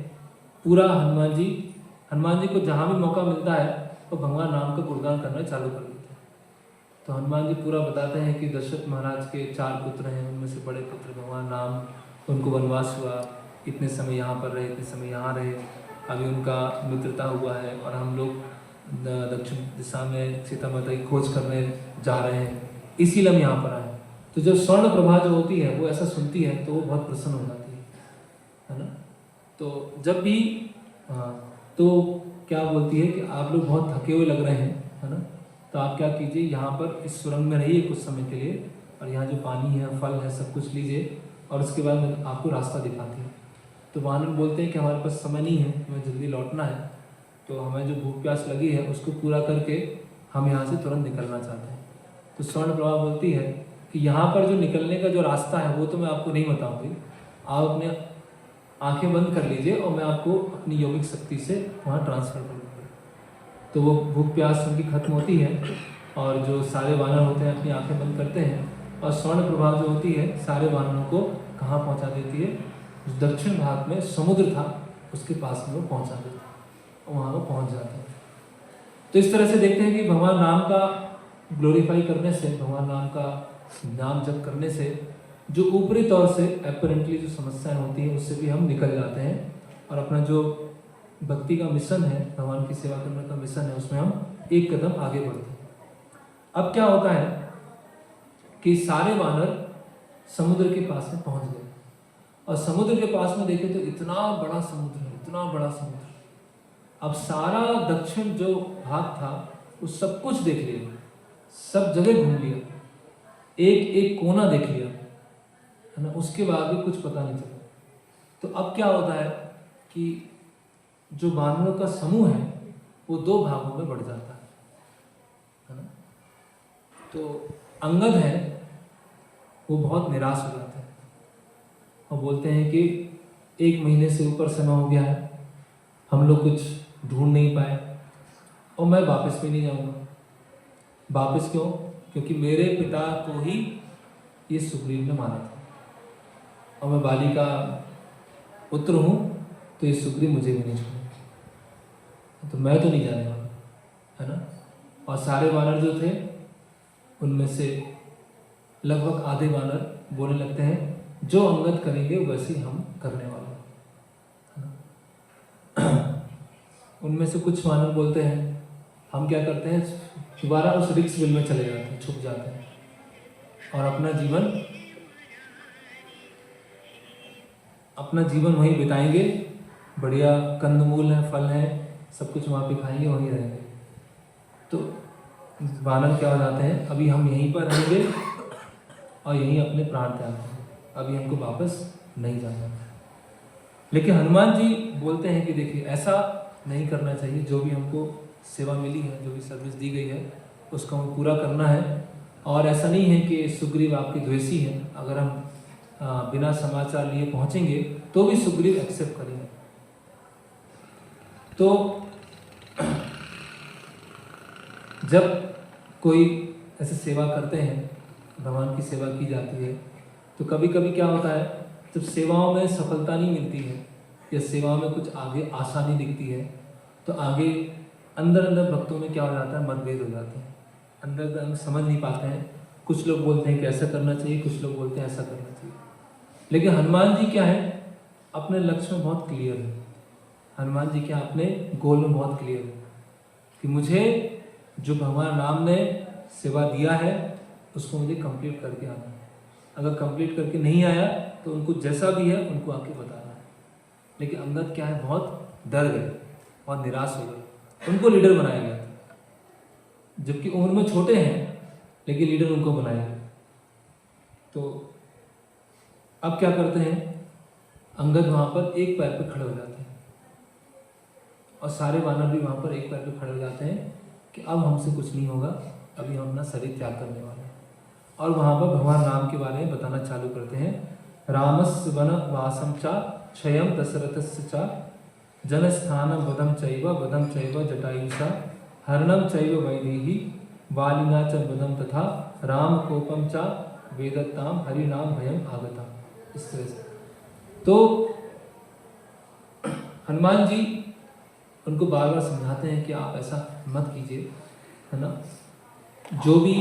पूरा, हनुमान जी को जहाँ भी मौका मिलता है तो भगवान राम का गुणगान करना चालू कर देते हैं। तो हनुमान जी पूरा बताते हैं कि दशरथ महाराज के 4 पुत्र हैं, उनमें से बड़े पुत्र भगवान राम, उनको वनवास हुआ, इतने समय यहाँ पर रहे, इतने समय यहाँ रहे, अभी उनका मित्रता हुआ है और हम लोग दक्षिण दिशा में सीता माता की खोज करने जा रहे हैं, इसीलिए हम यहाँ पर आए। तो जब स्वर्ण प्रभा जो होती है वो ऐसा सुनती है तो वो बहुत प्रसन्न हो जाती है ना। तो जब भी तो क्या बोलती है कि आप लोग बहुत थके हुए लग रहे हैं, है ना, तो आप क्या कीजिए, यहाँ पर इस सुरंग में रहिए कुछ समय के लिए और यहाँ जो पानी है, फल है, सब कुछ लीजिए और उसके बाद मैं आपको रास्ता दिखाती हूँ। तो वानर बोलते हैं कि हमारे पास समय नहीं है, हमें जल्दी लौटना है, तो हमें जो भूख प्यास लगी है उसको पूरा करके हम यहाँ से तुरंत निकलना चाहते हैं। तो स्वर्ण प्रभा बोलती है कि यहाँ पर जो निकलने का जो रास्ता है वो तो मैं आपको नहीं बताऊँगी, आप अपने आंखें बंद कर लीजिए और मैं आपको अपनी यौगिक शक्ति से वहाँ ट्रांसफ़र कर दूँगी। तो वो भूख प्यास उनकी खत्म होती है और जो सारे वानर होते हैं अपनी आंखें बंद करते हैं और स्वर्ण प्रभा जो होती है सारे वानरों को कहाँ पहुँचा देती है? दक्षिण भाग में समुद्र था उसके पास में वो पहुँचा देती है और वहाँ वो पहुँच जाते हैं। तो इस तरह से देखते हैं कि भगवान राम का ग्लोरीफाई करने से, भगवान राम का नाम जप करने से जो ऊपरी तौर से एपरेंटली जो समस्याएं होती हैं उससे भी हम निकल जाते हैं और अपना जो भक्ति का मिशन है, भगवान की सेवा करने का मिशन है, उसमें हम एक कदम आगे बढ़ते हैं। अब क्या होता है कि सारे वानर समुद्र के पास में पहुंच गए और समुद्र के पास में देखे तो इतना बड़ा समुद्र है, इतना बड़ा समुद्र। अब सारा दक्षिण जो भाग था वो सब कुछ देख लिया, सब जगह घूम लिया, एक एक कोना देख लिया, है ना, उसके बाद भी कुछ पता नहीं चला। तो अब क्या होता है कि जो वानरों का समूह है वो 2 भागों में बढ़ जाता है ना। तो अंगद है वो बहुत निराश हो जाते हैं और बोलते हैं कि 1 महीने से ऊपर समय हो गया है, हम लोग कुछ ढूंढ नहीं पाए और मैं वापस भी नहीं जाऊंगा। वापस क्यों? क्योंकि मेरे पिता को ही ये सुग्रीव ने मारा था और मैं बाली का पुत्र हूँ, तो ये सुग्रीव मुझे भी नहीं छोड़ेगा, तो मैं तो नहीं जाने वाला, है ना। और सारे वानर जो थे उनमें से लगभग आधे वानर बोलने लगते हैं जो अंगद करेंगे वैसे ही हम करने वाले हैं, है ना। उनमें से कुछ वानर बोलते हैं हम क्या करते हैं, दोबारा उस रिक्स विल में चले जाते हैं, छुप जाते हैं और अपना जीवन वहीं बिताएंगे। बढ़िया कंदमूल है, फल है, सब कुछ वहाँ पे खाएंगे, वहीं रहेंगे। तो वानर क्या हो जाते हैं, अभी हम यहीं पर रहेंगे और यहीं अपने प्राण त्याग देंगे, अभी हमको वापस नहीं जाना। लेकिन हनुमान जी बोलते हैं कि देखिए ऐसा नहीं करना चाहिए, जो भी हमको सेवा मिली है, जो भी सर्विस दी गई है, उसको हमें पूरा करना है। और ऐसा नहीं है कि सुग्रीव आपके द्वेषी हैं, अगर हम बिना समाचार लिए पहुंचेंगे तो भी सुग्रीव एक्सेप्ट करेंगे। तो जब कोई ऐसे सेवा करते हैं, भगवान की सेवा की जाती है, तो कभी कभी क्या होता है, जब सेवाओं में सफलता नहीं मिलती है या सेवाओं में कुछ आगे आसानी दिखती है, तो आगे अंदर अंदर भक्तों में क्या हो जाता है, मतभेद हो जाते हैं, अंदर अंदर समझ नहीं पाते हैं। कुछ लोग बोलते हैं कि ऐसा करना चाहिए, कुछ लोग बोलते हैं ऐसा करना चाहिए। लेकिन हनुमान जी क्या है, अपने लक्ष्य में बहुत क्लियर है। हनुमान जी क्या अपने गोल में बहुत क्लियर है कि मुझे जो भगवान राम ने सेवा दिया है उसको मुझे कंप्लीट करके आना है। अगर कंप्लीट करके नहीं आया तो उनको जैसा भी है उनको आके बताना है। लेकिन अंगद क्या है, बहुत डर गए, बहुत निराश हो गए। उनको लीडर बनाया गया था, जबकि उम्र में छोटे हैं, लेकिन लीडर उनको बनाया गया। तो अब क्या करते हैं, अंगद वहाँ पर एक पैर पे खड़े हो जाते हैं और सारे वानर भी वहाँ पर एक पैर पे खड़े हो जाते हैं कि अब हमसे कुछ नहीं होगा, अभी हम अपना शरीर त्याग करने वाले हैं। और वहाँ पर भगवान राम के बारे में बताना चालू करते हैं। रामस्य वन वासम चा क्षयम दशरथस्य चा जनस्थानम वदम चैव जटायुषा हरणम चैव वैदेही वालिना च वदम तथा राम कोपम चा वेदत्ताम हरिनाम भयम आगता। इस तरह से तो हनुमान जी उनको बार बार समझाते हैं कि आप ऐसा मत कीजिए, है ना। जो भी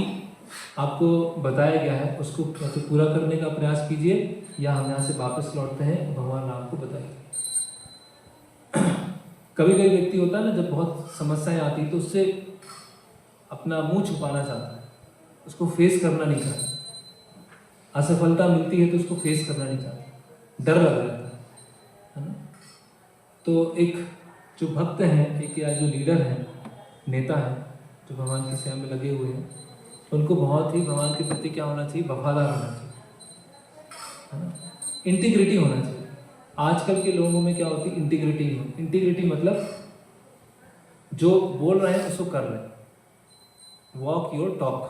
आपको बताया गया है उसको तो पूरा करने का प्रयास कीजिए, या हम यहाँ से वापस लौटते हैं, भगवान राम को बताइए। कभी कभी व्यक्ति होता है ना, जब बहुत समस्याएं आती है तो उससे अपना मुंह छुपाना चाहता है, उसको फेस करना नहीं चाहता। असफलता मिलती है तो उसको फेस करना नहीं चाहता, डर लग रहता है ना। तो एक जो भक्त हैं, एक या जो लीडर हैं, नेता हैं, जो भगवान की सेवा में लगे हुए हैं, उनको बहुत ही भगवान के प्रति क्या होना चाहिए, वफादार होना चाहिए, है ना। इंटीग्रिटी होना चाहिए। आजकल के लोगों में क्या होती है, इंटीग्रिटी नहीं। इंटीग्रिटी मतलब जो बोल रहे हैं उसको कर रहे हैं, walk your talk.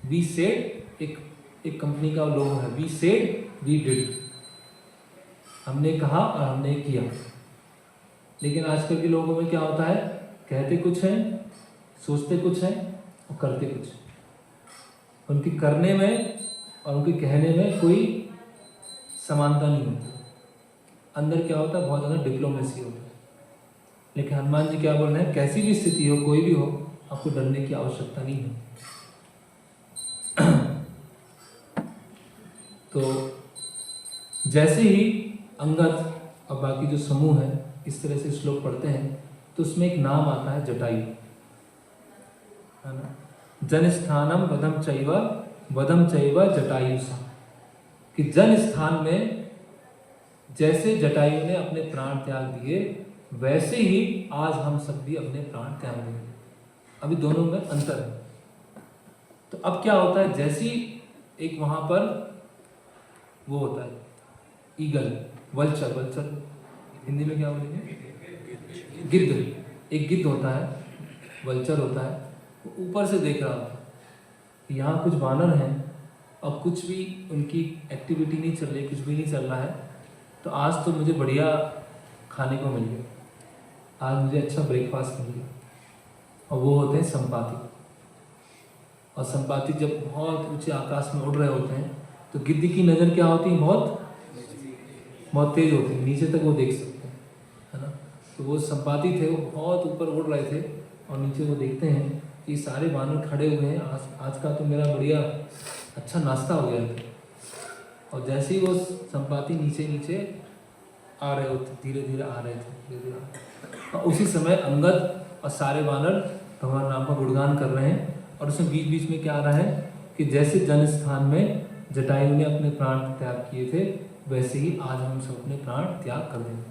We said, एक कंपनी का लोगो है, वी सेड वी डिड, हमने कहा और हमने किया। लेकिन आजकल के लोगों में क्या होता है, कहते कुछ हैं, सोचते कुछ हैं और करते कुछ। उनके करने में और उनके कहने में कोई समानता नहीं होती। अंदर क्या होता है, बहुत ज़्यादा डिप्लोमेसी होता है। लेकिन हनुमान जी क्या बोल रहे हैं, कैसी भी स्थिति हो, कोई भी हो, आपको डरने की आवश्यकता नहीं है। तो जैसे ही अंगद और बाकी जो समूह है इस तरह से श्लोक पढ़ते हैं, तो उसमें एक नाम आता है जटायु, है ना। जन स्थानम वदम चैव जटायुषा, कि जन स्थान में जैसे जटायु ने अपने प्राण त्याग दिए, वैसे ही आज हम सब भी अपने प्राण त्याग देंगे। अभी दोनों में अंतर है। तो अब क्या होता है, जैसी एक वहां पर वो होता है ईगल, वल्चर हिंदी में क्या बोलेंगे, गिद्ध। एक गिद्ध होता है, वल्चर होता है, वो ऊपर से देख रहा होता है यहाँ कुछ वानर हैं और कुछ भी उनकी एक्टिविटी नहीं चल रही, कुछ भी नहीं चल रहा है, तो आज तो मुझे बढ़िया खाने को मिल गया, आज मुझे अच्छा ब्रेकफास्ट मिल गया। और वो होते हैं संपाति। और संपाति जब बहुत ऊंचे आकाश में उड़ रहे होते हैं तो गिद्ध की नज़र क्या होती है, बहुत तेज होती है, नीचे तक वो देख सकते हैं, है ना। तो वो संपाति थे, वो बहुत ऊपर उड़ रहे थे और नीचे वो देखते हैं कि सारे वानर खड़े हुए हैं, आज का तो मेरा बढ़िया अच्छा नाश्ता हो गया था। और जैसे ही वो संपाति नीचे आ रहे होते, धीरे धीरे आ रहे थे, और उसी समय अंगद और सारे वानर भगवान राम का गुणगान कर रहे हैं। और उसमें बीच बीच में क्या आ रहा है कि जैसे जन स्थान में जटायु ने अपने प्राण त्याग किए थे, वैसे ही आज हम सब अपने प्राण त्याग कर देंगे।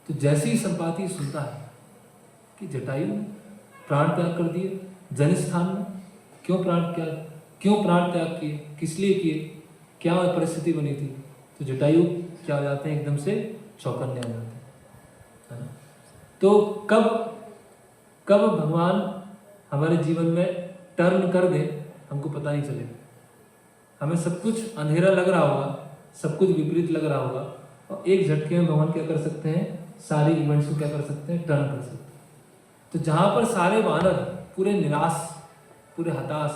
तो जैसे ही संपाति सुनता है कि जटायु प्राण त्याग कर दिए जन स्थान में, क्यों प्राण त्याग किए, किस लिए किए, क्या परिस्थिति बनी थी, तो जटायु क्या हो जाते हैं, एकदम से चौकन्ने हो जाते हैं, है ना। तो कब भगवान हमारे जीवन में टर्न कर दे हमको पता नहीं चलेगा। हमें सब कुछ अंधेरा लग रहा होगा, सब कुछ विपरीत लग रहा होगा, और एक झटके में भगवान क्या कर सकते हैं, सारे इवेंट्स को क्या कर सकते हैं, टर्न कर सकते हैं। तो जहाँ पर सारे वानर पूरे निराश, पूरे हताश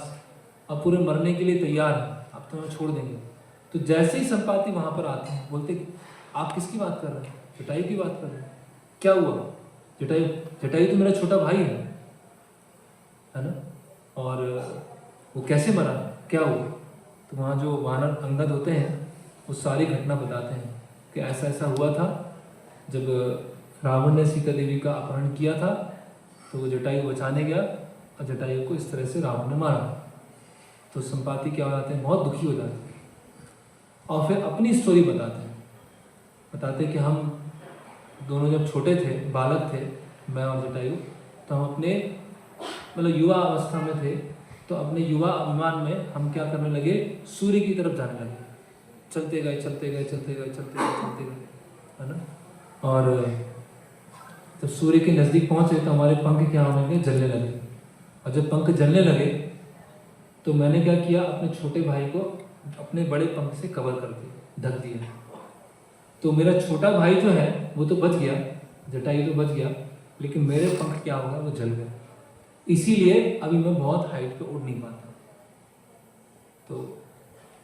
और पूरे मरने के लिए तैयार हैं, अब तो हमें छोड़ देंगे, तो जैसे ही संपाति वहाँ पर आते हैं, बोलते आप किसकी बात कर रहे हैं, जटायु की बात कर रहे हैं, क्या हुआ, जटायु तो मेरा छोटा भाई है ना, और वो कैसे मरा, क्या हुआ। तो वहाँ जो वानर अंगद होते हैं वो सारी घटना बताते हैं कि ऐसा ऐसा हुआ था, जब रावण ने सीता देवी का अपहरण किया था तो वो जटायु बचाने गया और जटायु को इस तरह से रावण ने मारा। तो संपाति क्या हो जाते हैं, बहुत दुखी हो जाते हैं, और फिर अपनी स्टोरी बताते कि हम दोनों जब छोटे थे, बालक थे, मैं और जटायु, तो हम अपने मतलब युवा अवस्था में थे, तो अपने युवा अभिमान में हम क्या करने लगे, सूर्य की तरफ जाने लगे, चलते गए, है ना। और जब सूर्य के नज़दीक पहुँचे तो हमारे पंख क्या होने लगे, जलने लगे, और जब पंख जलने लगे तो मैंने क्या किया, अपने छोटे भाई को अपने बड़े पंख से कवर कर दिया, ढक दिया। तो मेरा छोटा भाई जो है वो तो बच गया, जटायु तो बच गया, लेकिन मेरे पंख क्या होगा, वो जल गए। इसीलिए अभी मैं बहुत हाइट पे उड़ नहीं पाता। तो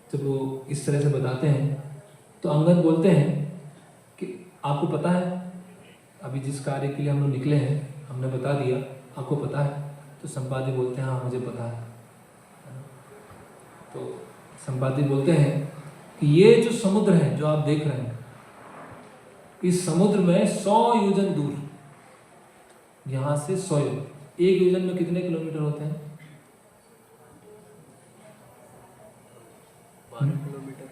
जब वो इस तरह से बताते हैं तो अंगद बोलते हैं कि आपको पता है अभी जिस कार्य के लिए हम लोग निकले हैं, हमने बता दिया, आपको पता है। तो संपाति बोलते हैं हाँ मुझे पता है। तो संपाति बोलते हैं कि ये जो समुद्र है जो आप देख रहे हैं, इस समुद्र में 100 योजन दूर, यहाँ से 100 योजन, एक योजन में कितने किलोमीटर होते हैं, 12 किलोमीटर,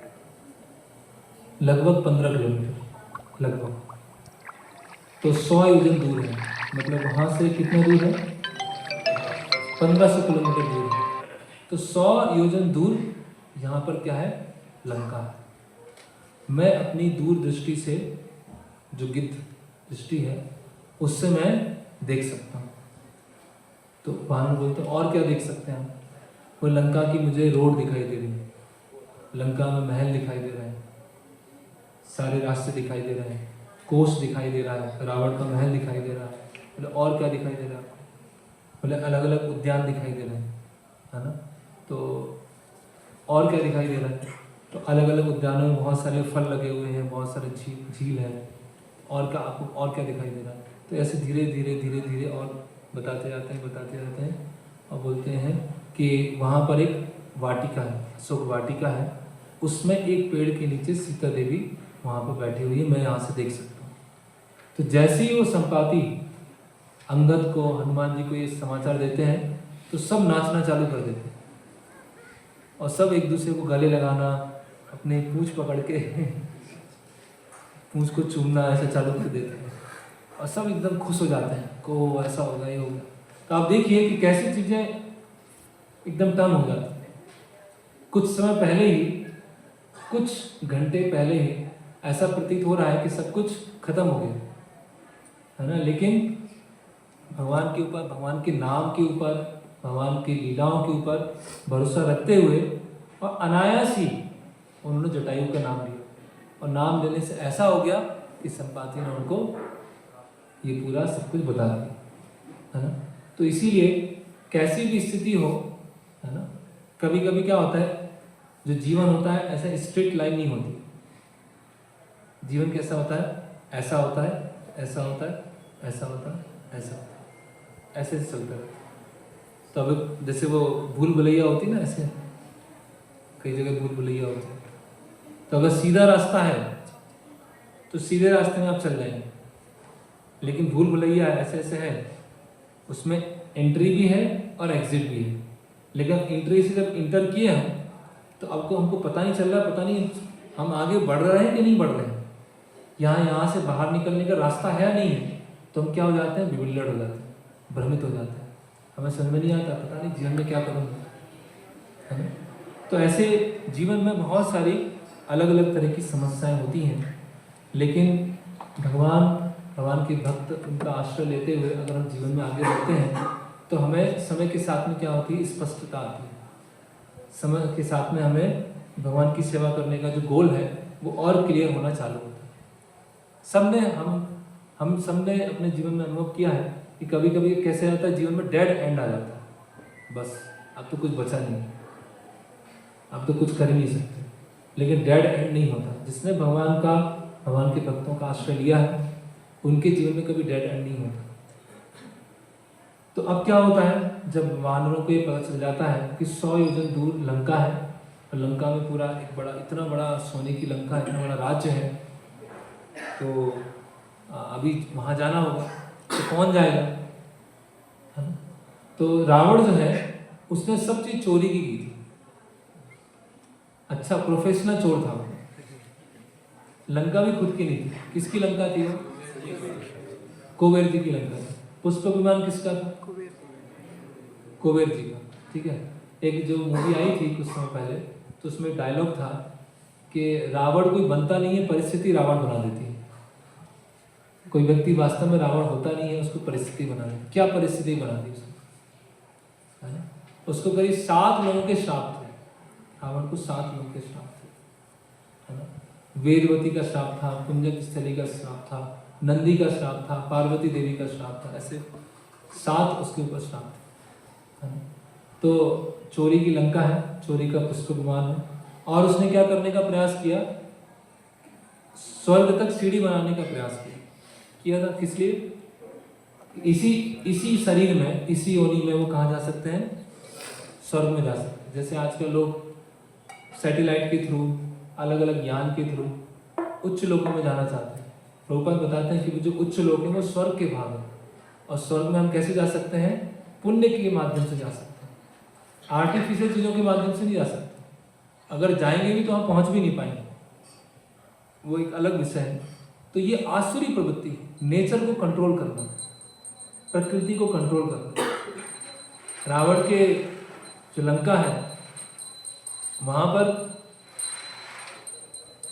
लगभग 15 किलोमीटर लगभग। तो 100 योजन दूर है, मतलब वहाँ से कितना दूर है, 1500 किलोमीटर दूर है। तो 100 योजन दूर यहाँ पर क्या है, लंका है। मैं अपनी दूर दृष्टि से, जो गिद्ध दृष्टि है, उससे मैं देख सकता हूँ। तो वानर बोलते हैं और क्या देख सकते हैं हम, वो लंका की मुझे रोड दिखाई दे रही है, लंका में महल दिखाई दे रहे हैं, सारे रास्ते दिखाई दे रहे हैं, कोस दिखाई दे रहा है, रावण का महल दिखाई दे रहा है, मतलब और क्या दिखाई दे रहा है, मतलब अलग अलग उद्यान दिखाई दे रहे हैं, है ना। तो और क्या दिखाई दे रहा है, तो अलग अलग उद्यानों में बहुत सारे फल लगे हुए हैं, बहुत सारे झील है, और क्या आपको और क्या दिखाई दे रहा है। तो ऐसे धीरे धीरे और बताते जाते हैं और बोलते हैं कि वहाँ पर एक वाटिका है, अशोक वाटिका है, उसमें एक पेड़ के नीचे सीता देवी वहाँ पर बैठी हुई है, मैं यहाँ से देख सकता हूँ। तो जैसे ही वो संपाति अंगद को, हनुमान जी को ये समाचार देते हैं तो सब नाचना चालू कर देते हैं, और सब एक दूसरे को गले लगाना, अपने पूंछ पकड़ के पूंछ को चूमना ऐसा चालू कर देते हैं, और सब एकदम खुश हो जाते हैं को ऐसा होगा ये होगा। तो आप देखिए कि कैसी चीज़ें एकदम टर्न हो जाती हैं। कुछ समय पहले ही, कुछ घंटे पहले ही ऐसा प्रतीत हो रहा है कि सब कुछ खत्म हो गया है ना, लेकिन भगवान के ऊपर, भगवान के नाम के ऊपर, भगवान की लीलाओं के ऊपर भरोसा रखते हुए और अनायास ही उन्होंने जटायु का नाम लिया, और नाम लेने से ऐसा हो गया कि संपाति ने उनको ये पूरा सब कुछ बता दिया, है ना। तो इसीलिए कैसी भी स्थिति हो, है ना, कभी कभी क्या होता है, जो जीवन होता है ऐसा स्ट्रेट लाइन नहीं होती। जीवन कैसा होता है, ऐसा होता है, ऐसा होता है, ऐसा होता है, ऐसा होता है, ऐसे चलता रहता है। तो अब जैसे वो भूल भुलैया होती ना, ऐसे कई जगह भूल भुलैया होती है, तो अगर सीधा रास्ता है तो सीधे रास्ते में आप चल जाएंगे, लेकिन भूल भुलैया ऐसे ऐसे है उसमें एंट्री भी है और एग्जिट भी है। लेकिन एंट्री से जब इंटर किए हम, तो आपको हमको पता नहीं चल रहा, पता नहीं हम आगे बढ़ रहे हैं कि नहीं बढ़ रहे हैं, यहाँ से बाहर निकलने का रास्ता है या नहीं है। तो हम क्या हो जाते हैं, बिविल्डर्ड हो जाते हैं, भ्रमित हो जाते हैं, हमें समझ में नहीं आता, पता नहीं जीवन में क्या करूँगा, है ना। तो ऐसे जीवन में बहुत सारी अलग अलग तरह की समस्याएं होती हैं, लेकिन भगवान के भक्त उनका आश्रय लेते हुए अगर हम जीवन में आगे बढ़ते हैं तो हमें समय के साथ में क्या होती है, स्पष्टता आती है। समय के साथ में हमें भगवान की सेवा करने का जो गोल है वो और क्लियर होना चालू होता है। हम सबने अपने जीवन में अनुभव किया है कि कभी कभी कैसे रहता है, जीवन में डेड एंड आ जाता है, बस अब तो कुछ बचा नहीं, अब तो कुछ कर ही नहीं सकते। लेकिन डेड एंड नहीं होता। जिसने भगवान के भक्तों का आश्रय लिया है उनके जीवन में कभी डेड एंड नहीं होता। तो अब क्या होता है, जब वानरों को ये पता चल जाता है कि 100 योजन दूर लंका है और लंका में पूरा एक बड़ा, इतना बड़ा सोने की लंका, इतना बड़ा राज्य है, तो अभी वहाँ जाना होगा, तो कौन जाएगा, है ना। तो रावण जो है उसने सब चीज चोरी की थी। अच्छा प्रोफेशनल चोर था वो। लंका भी खुद की नहीं थी। किसकी लंका थी वो? कुबेर जी की लंका थी। पुष्प विमान किसका था? कुबेर जी का। ठीक है। एक जो मूवी आई थी कुछ समय पहले, तो उसमें डायलॉग था कि रावण कोई बनता नहीं है, परिस्थिति रावण बना देती है। कोई व्यक्ति वास्तव में रावण होता नहीं है, उसको परिस्थिति बना देती। क्या परिस्थिति बना दी उसको, है ना। उसको करीब 7 लोगों के श्राप थे। रावण को 7 लोगों के श्राप थे, है ना। वेदवती का श्राप था, पुंजक स्थली का श्राप था, नंदी का श्राप था, पार्वती देवी का श्राप था, ऐसे 7 उसके ऊपर श्राप थे, है ना। तो चोरी की लंका है, चोरी का पुष्प विमान है, और उसने क्या करने का प्रयास किया, स्वर्ग तक सीढ़ी बनाने का प्रयास किया था। किस लिए? इसी शरीर में, इसी योनि में वो कहाँ जा सकते हैं? स्वर्ग में जा सकते हैं। जैसे आजकल लोग सैटेलाइट के थ्रू, अलग अलग यान के थ्रू उच्च लोकों में जाना चाहते हैं। प्रभुपाद बताते हैं कि जो उच्च लोक है वो स्वर्ग के भाग है, और स्वर्ग में हम कैसे जा सकते हैं? पुण्य के माध्यम से जा सकते हैं, आर्टिफिशियल चीजों के माध्यम से नहीं जा सकते। अगर जाएंगे भी तो हम पहुंच भी नहीं पाएंगे, वो एक अलग विषय है। तो ये आसुरी प्रवृत्ति है, नेचर को कंट्रोल करना, प्रकृति को कंट्रोल करना। रावण के जो लंका है वहां पर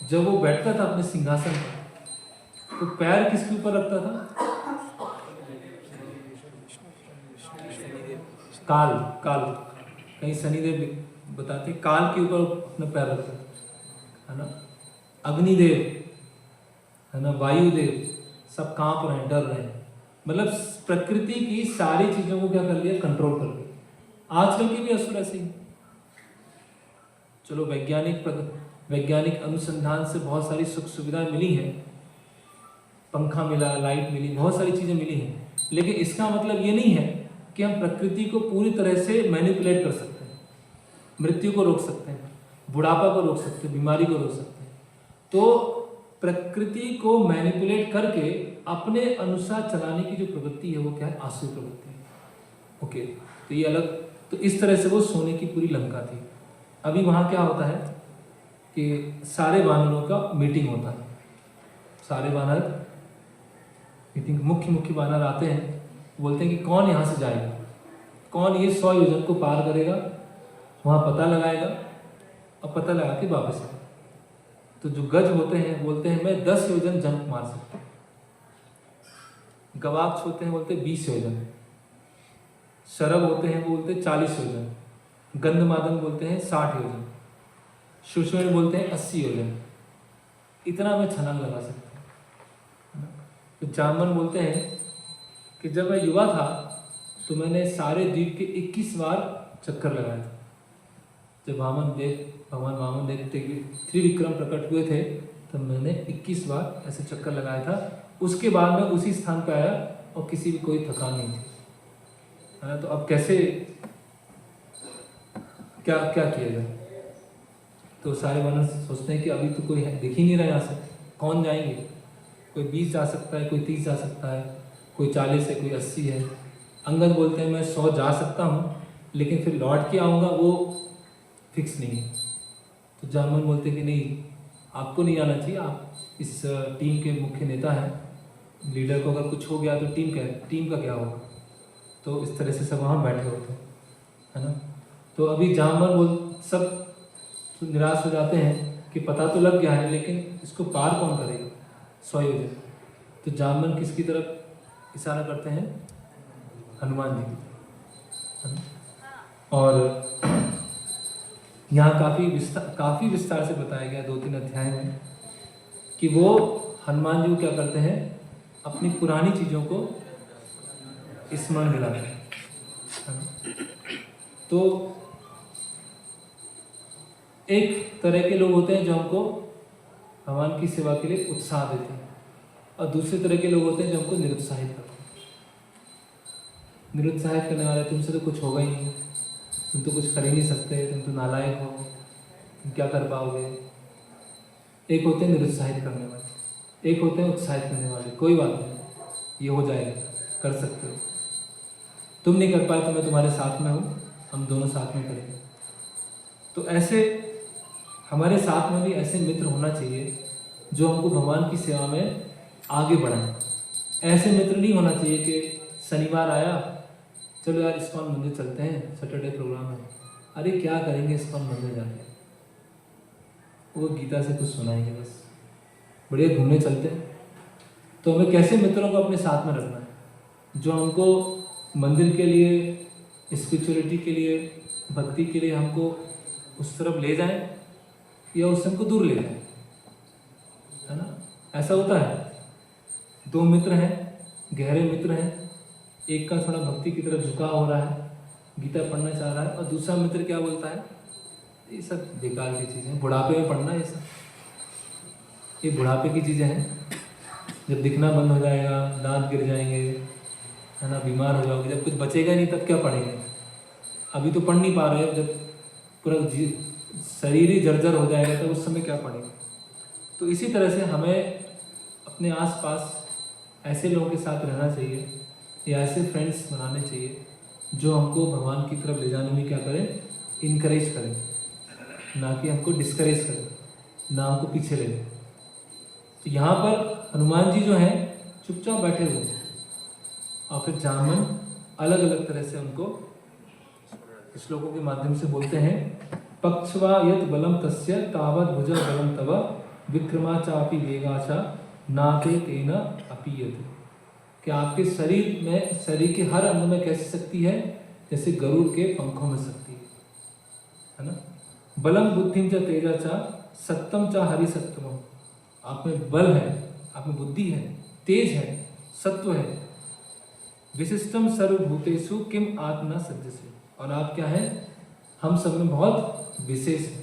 जब वो बैठता था अपने सिंहासन पर, तो पैर किसके ऊपर रखता था? काल कहीं शनिदेव बताते, काल के ऊपर अपना पैर रखता था, है ना। अग्निदेव, है ना, वायुदेव, सब कांप रहे हैं, डर रहे हैं। मतलब प्रकृति की सारी चीजों को क्या कर लिया? कंट्रोल कर लिया। आजकल की भी असुर ऐसे ही। चलो वैज्ञानिक अनुसंधान से बहुत सारी सुख सुविधाएं मिली हैं, पंखा मिला, लाइट मिली, बहुत सारी चीजें मिली हैं, लेकिन इसका मतलब ये नहीं है कि हम प्रकृति को पूरी तरह से मैनिपुलेट कर सकते हैं, मृत्यु को रोक सकते हैं, बुढ़ापा को रोक सकते हैं, बीमारी को रोक सकते हैं। तो प्रकृति को मैनिपुलेट करके अपने अनुसार चलाने की जो प्रवृत्ति है वो क्या है? आसुरी प्रवृत्ति है। ओके, तो ये अलग। तो इस तरह से वो सोने की पूरी लंका थी। अभी वहाँ क्या होता है कि सारे वानरों का मीटिंग होता है। सारे वानर मीटिंग, मुख्य वानर आते हैं, बोलते हैं कि कौन यहाँ से जाएगा, कौन ये 100 योजन को पार करेगा, वहाँ पता लगाएगा और पता लगा के वापस आएगा। तो जो गज होते हैं बोलते हैं मैं 10 योजन जंप मार सकता हूँ। गवाक्ष होते हैं बोलते 20 योजन, शरभ होते हैं बोलते 40 योजन, गंधमादन बोलते हैं 60 योजन, सुषुम्न बोलते हैं 80 योजन। इतना मैं छलांग लगा सकता हूँ। तो जामवन बोलते हैं कि जब मैं युवा था तो मैंने सारे द्वीप के 21 बार चक्कर लगाया था। जब भगवान वामन देव त्रिविक्रम प्रकट हुए थे तब मैंने 21 बार ऐसे चक्कर लगाया था। उसके बाद मैं उसी स्थान पर आया और किसी भी कोई थकान नहीं थी, है ना। तो अब कैसे क्या किया जाए? तो सारे वानर सोचते हैं कि अभी तो कोई दिख ही नहीं रहा, यहाँ से कौन जाएंगे? कोई 20 जा सकता है, कोई 30 जा सकता है, कोई 40 है, कोई 80 है, अंगद बोलते हैं मैं 100 जा सकता हूँ, लेकिन फिर लौट के आऊँगा वो फिक्स नहीं है। तो जामवन बोलते हैं कि नहीं, आपको नहीं आना चाहिए, आप इस टीम के मुख्य नेता हैं, लीडर को अगर कुछ हो गया तो टीम का क्या होगा। तो इस तरह से सब वहाँ बैठे होते हैं, है ना। तो अभी जामवन सब निराश हो जाते हैं कि पता तो लग गया है, लेकिन इसको पार कौन करेगा, 100 योजन। तो जामवन किसकी तरफ इशारा करते हैं, हनुमान जी की तरफ। और यहाँ काफ़ी विस्तार से बताया गया 2-3 अध्याय में कि वो हनुमान जी को क्या करते हैं, अपनी पुरानी चीज़ों को स्मरण दिलाते हैं। तो एक तरह के लोग होते हैं जो हमको भगवान की सेवा के लिए उत्साह देते हैं, और दूसरे तरह के लोग होते हैं जो हमको निरुत्साहित करते हैं। निरुत्साहित करने वाले, तुमसे तो कुछ होगा ही नहीं, तुम तो कुछ कर ही नहीं सकते, तुम तो नालायक हो, तुम क्या कर पाओगे। एक होते हैं निरुत्साहित करने वाले, एक होते हैं उत्साहित करने वाले, कोई बात नहीं, ये हो जाएगा, कर सकते हो, तुम नहीं कर पाए तो मैं तुम्हारे साथ में हूँ, हम दोनों साथ में करेंगे। तो ऐसे हमारे साथ में भी ऐसे मित्र होना चाहिए जो हमको भगवान की सेवा में आगे बढ़ाएं। ऐसे मित्र नहीं होना चाहिए कि शनिवार आया, चलो यार इस्कॉन मंदिर चलते हैं, सैटरडे प्रोग्राम है, अरे क्या करेंगे इस्कॉन मंदिर जाके, वो गीता से कुछ सुनाएंगे बस, बढ़िया घूमने चलते हैं। तो हमें कैसे मित्रों को अपने साथ में रखना है, जो हमको मंदिर के लिए, स्पिरिचुअलिटी के लिए, भक्ति के लिए हमको उस तरफ ले जाएं या उससे हमको दूर ले जाएं, है ना। ऐसा होता है, 2 मित्र हैं, गहरे मित्र हैं, एक का थोड़ा भक्ति की तरफ झुकाव हो रहा है, गीता पढ़ना चाह रहा है, और दूसरा मित्र क्या बोलता है, ये सब बेकार की चीज़ें, बुढ़ापे में पढ़ना, ये सब ये बुढ़ापे की चीज़ें हैं, जब दिखना बंद हो जाएगा, दांत गिर जाएंगे, है ना, बीमार हो जाओगे, जब कुछ बचेगा नहीं तब क्या पढ़ेंगे। अभी तो पढ़ नहीं पा रहे हो, जब पूरा शरीर ही जर्जर हो जाएगा तो उस समय क्या पढ़ेंगे। तो इसी तरह से हमें अपने आसपास ऐसे लोगों के साथ रहना चाहिए, या ऐसे फ्रेंड्स बनाने चाहिए जो हमको भगवान की तरफ ले जाने में क्या करें, इनकरेज करें, ना कि हमको डिस्करेज करें, ना हमको पीछे ले लें। तो यहाँ पर हनुमान जी जो हैं चुपचाप बैठे हुए हैं, और फिर जामवन अलग अलग तरह से उनको श्लोकों के माध्यम से बोलते हैं, पक्षवा यत बलम तस्य तावत भुजा बलम तव विक्रमा चापि वेगाचा नाते तेना अपीयते। कि आपके शरीर के हर अंग में कैसी शक्ति है, जैसे गरुड़ के पंखों में शक्ति है ना। बलम बुद्धिम च तेजा चा सत्यम चा हरि सत्यम, आप में बल है, आप में बुद्धि है, तेज है, सत्व है। विशिष्टम सर्वभूतेषु किम आत्मना सज्जसे, और आप क्या है, हम सब में बहुत विशेष है।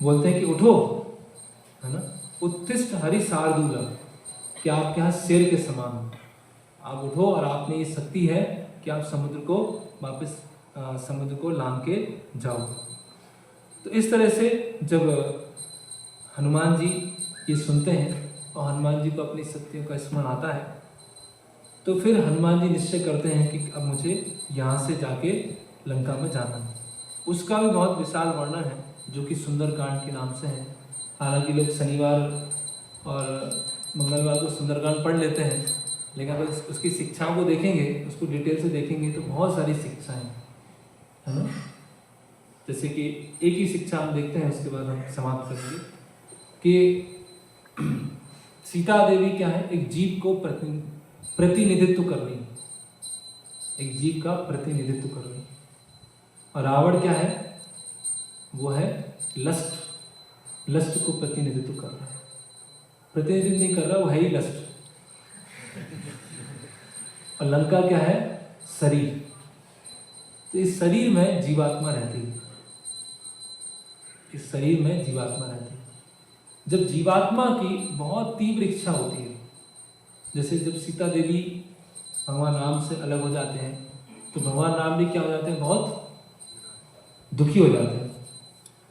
बोलते हैं कि उठो, है ना, उत्तिष्ठ हरि शार्दूला, कि आप क्या शेर के समान हो, आप उठो और आप में ये शक्ति है कि आप समुद्र को वापस समुद्र को लांग के जाओ। तो इस तरह से जब हनुमान जी ये सुनते हैं और हनुमान जी को अपनी शक्तियों का स्मरण आता है, तो फिर हनुमान जी निश्चय करते हैं कि अब मुझे यहाँ से जाके लंका में जाना है। उसका भी बहुत विशाल वर्णन है जो कि सुंदरकांड के नाम से है। हालांकि लोग शनिवार और मंगलवार को सुंदरकांड पढ़ लेते हैं, लेकिन अगर उसकी शिक्षाओं को देखेंगे, उसको डिटेल से देखेंगे तो बहुत सारी शिक्षाएं है ना। जैसे कि एक ही शिक्षा हम देखते हैं, उसके बाद हम समाप्त करेंगे कि सीता देवी क्या है, एक जीव को प्रतिनिधित्व कर रही है, एक जीव का प्रतिनिधित्व कर रही है। और रावण क्या है, वो है लस्ट को प्रतिनिधित्व कर रहा है, प्रतिनिधित्व नहीं कर रहा, वो है ही लस्ट। और लंका क्या है, शरीर। तो इस शरीर में जीवात्मा रहती है, इस शरीर में जीवात्मा रहती है। जब जीवात्मा की बहुत तीव्र इच्छा होती है, जैसे जब सीता देवी भगवान राम से अलग हो जाते हैं, तो भगवान राम भी क्या हो जाते हैं, बहुत दुखी हो जाते हैं,